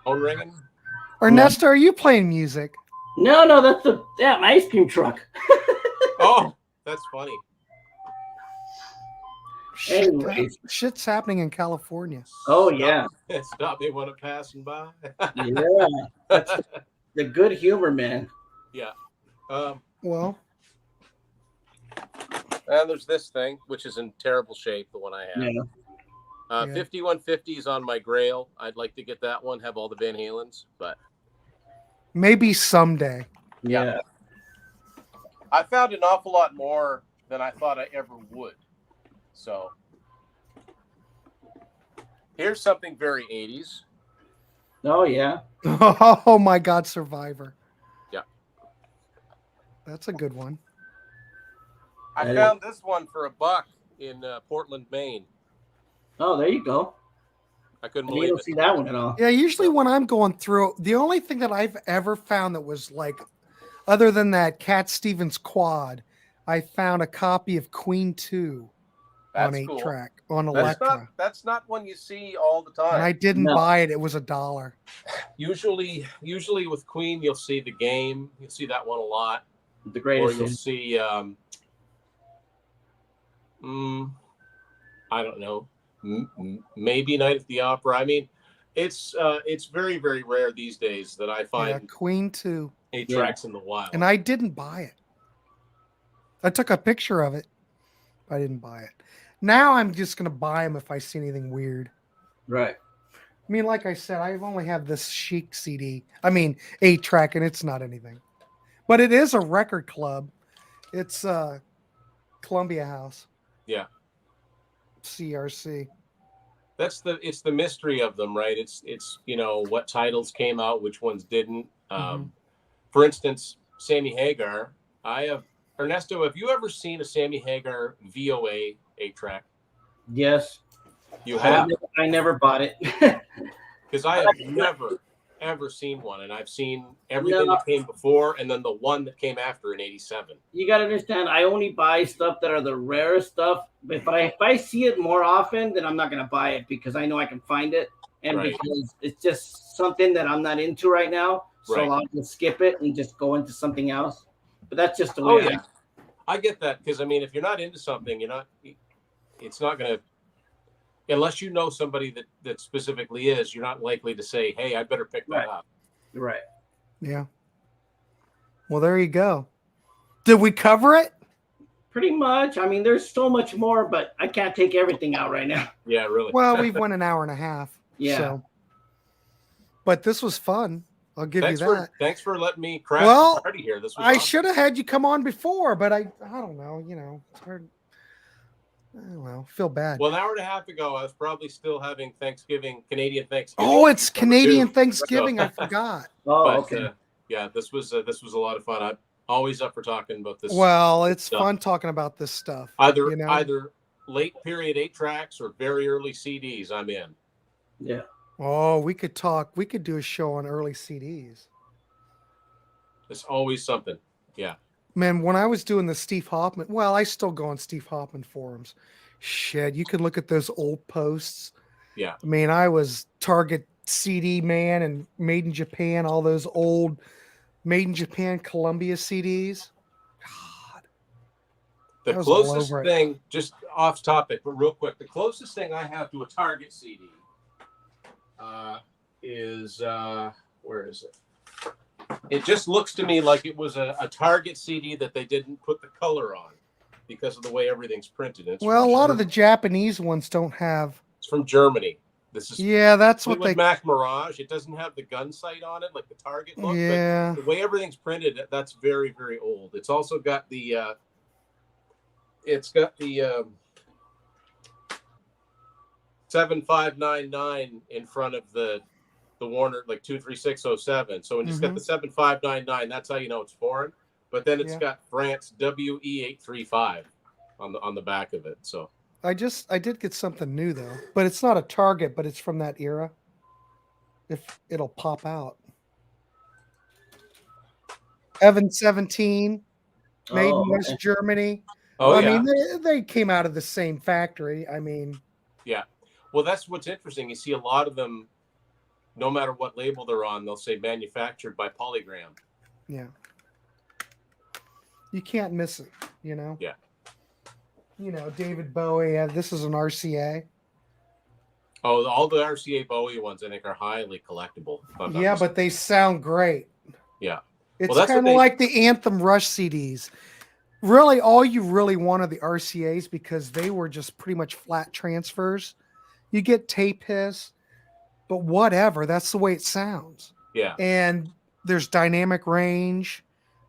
Phone ringing? Ernesto, are you playing music? No, that's my ice cream truck. Oh, that's funny. Shit's happening in California. Oh yeah. Stop me when I'm passing by. Yeah. That's the good humor, man. Yeah. Well. And there's this thing, which is in terrible shape, the one I have. Yeah. 5150 is on my Grail. I'd like to get that one, have all the Van Halens, but maybe someday. Yeah. I found an awful lot more than I thought I ever would. So here's something very 80s. Oh yeah. Oh my God, Survivor. Yeah. That's a good one. I found this one for $1 in Portland, Maine. Oh, there you go. I couldn't You believe don't it. see that one at all. Yeah, usually when I'm going through, the only thing that I've ever found that was like, other than that Cat Stevens quad, I found a copy of Queen 2 on 8-track on Elektra. That's not one you see all the time. And I didn't buy it. It was $1. Usually with Queen, you'll see The Game. You'll see that one a lot. The greatest. Or you'll see, I don't know, maybe Night at the Opera. I mean, it's very, very rare these days that I find Queen 2 8-tracks in the wild. And I didn't buy it. I took a picture of it. I didn't buy it. Now I'm just going to buy them if I see anything weird. Right. I mean, like I said, I only have this Chic CD. I mean, 8-track, and it's not anything. But it is a record club. It's Columbia House. Yeah. CRC. It's the mystery of them, right? It's what titles came out, which ones didn't. For instance, Sammy Hagar. Ernesto, have you ever seen a Sammy Hagar VOA 8-track? Yes. You have? I never bought it. Because I have never, ever seen one. And I've seen everything that came before and then the one that came after in 87. You got to understand, I only buy stuff that are the rarest stuff. If I see it more often, then I'm not going to buy it because I know I can find it. And because it's just something that I'm not into right now. So I'll just skip it and just go into something else. But that's just the way I get that. Because, I mean, if you're not into something, it's not going to, unless you know somebody that specifically is, you're not likely to say, hey, I better pick that up. Right. Yeah. Well, there you go. Did we cover it? Pretty much. I mean, there's so much more, but I can't take everything out right now. Yeah, really. Well, we've went an hour and a half. Yeah. So. But this was fun. I'll give you that. Thanks for letting me crash the party here. This was I awesome. should have had you come on before, but I don't know. It's hard. Well, feel bad. Well, an hour and a half ago, I was probably still having Canadian Thanksgiving. Oh, it's Canadian Thanksgiving. I forgot. Okay. Yeah, this was a lot of fun. I'm always up for talking about this. Well, it's fun talking about this stuff. Either late period 8-tracks or very early CDs. I'm in. Yeah. Oh, we could talk. We could do a show on early CDs. It's always something. Yeah. Man, when I was doing the Steve Hoffman, well, I still go on Steve Hoffman forums. Shit, you can look at those old posts. Yeah. I mean, I was Target CD man and Made in Japan, all those old Made in Japan Columbia CDs. God. The closest thing, just off topic, but real quick, the closest thing I have to a Target CD is, where is it? It just looks to me like it was a Target CD that they didn't put the color on because of the way everything's printed. A lot of the Japanese ones don't have. It's from Germany. This is that's what they. Mac Mirage. It doesn't have the gun sight on it like the Target look. Yeah. But the way everything's printed, that's very, very old. It's also got the. It's got the 7599 in front of the Warner, like 23607. So when it's got the 7599, that's how you know it's foreign. But then it's got France WE835 on the back of it. So I did get something new though, but it's not a Target, but it's from that era. If it'll pop out. Evan 17, made in West Germany. Oh, I mean, they came out of the same factory. I mean, yeah. Well, that's what's interesting. You see a lot of them, no matter what label they're on, they'll say manufactured by Polygram. Yeah. You can't miss it, Yeah. David Bowie, this is an RCA. Oh, all the RCA Bowie ones, I think, are highly collectible. Yeah, but they sound great. Yeah. It's kind of like the Anthem Rush CDs. Really, all you really want are the RCAs because they were just pretty much flat transfers. You get tape hiss, but whatever. That's the way it sounds. Yeah. And there's dynamic range.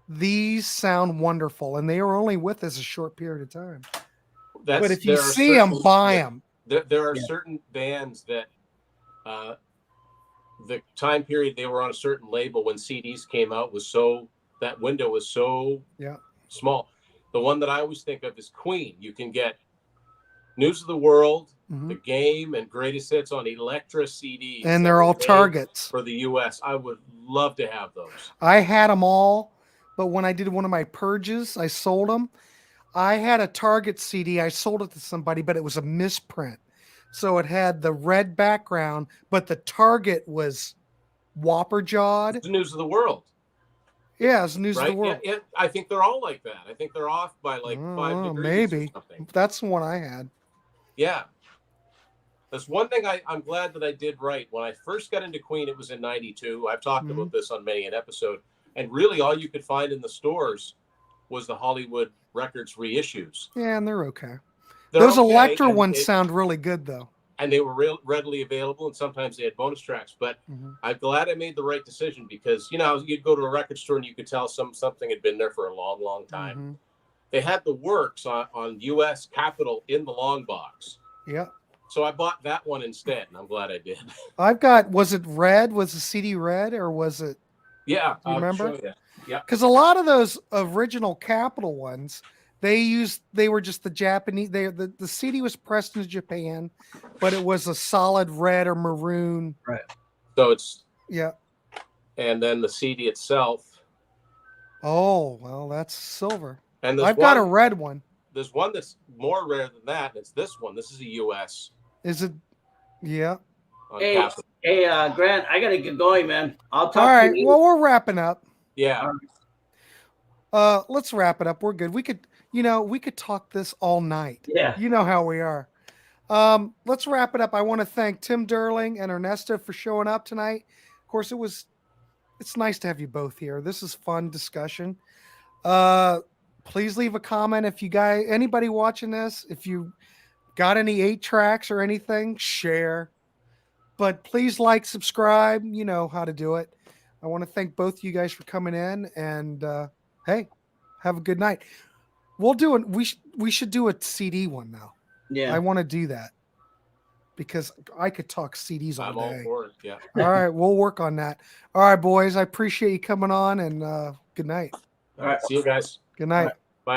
These sound wonderful, and they are only with us a short period of time. But if you see them, buy them. There are certain bands that the time period they were on a certain label when CDs came out that window was so small. The one that I always think of is Queen. You can get News of the World, The Game, and Greatest Hits on Elektra CDs. And they're all Targets. For the U.S. I would love to have those. I had them all, but when I did one of my purges, I sold them. I had a Target CD. I sold it to somebody, but it was a misprint. So it had the red background, but the Target was whopper jawed. It's the News of the World. Yeah, it's News of the World. Yeah, I think they're all like that. I think they're off by like 5 degrees. Maybe. Or something. That's the one I had. Yeah. That's one thing I'm glad that I did right. When I first got into Queen, it was in 92. I've talked about this on many an episode. And really all you could find in the stores was the Hollywood Records reissues. Yeah, and they're okay. Those Elektra ones sound really good, though. and they were readily available, and sometimes they had bonus tracks. But I'm glad I made the right decision, because you'd go to a record store and you could tell something had been there for a long, long time. They had the works on U.S. Capitol in the long box. Yeah. So I bought that one instead, and I'm glad I did. I've got. Was it red? Was the CD red, or was it? Yeah, you remember? Yeah. Because a lot of those original Capitol ones, they were just the Japanese. The CD was pressed in Japan, but it was a solid red or maroon. Right. So it's Yeah. And then the CD itself. Oh well, that's silver. And I've got a red one. There's one that's more rare than that. It's this one. This is a U.S. Is it? Yeah. Hey, Grant, I gotta get going, man. I'll talk. All right. to you. Well, we're wrapping up. Yeah. Let's wrap it up. We're good. We could talk this all night. Yeah. You know how we are. Let's wrap it up. I want to thank Tim Durling and Ernesto for showing up tonight. Of course, it's nice to have you both here. This is fun discussion. Please leave a comment if anybody watching this, if you got any 8-tracks or anything, share. But please like, subscribe. You know how to do it. I want to thank both you guys for coming in, and hey, have a good night. We should do a CD one now. Yeah. I want to do that because I could talk CDs all I'm day. all for it. Yeah. All right, we'll work on that. All right, boys, I appreciate you coming on, and good night. All right. See you guys. Good night.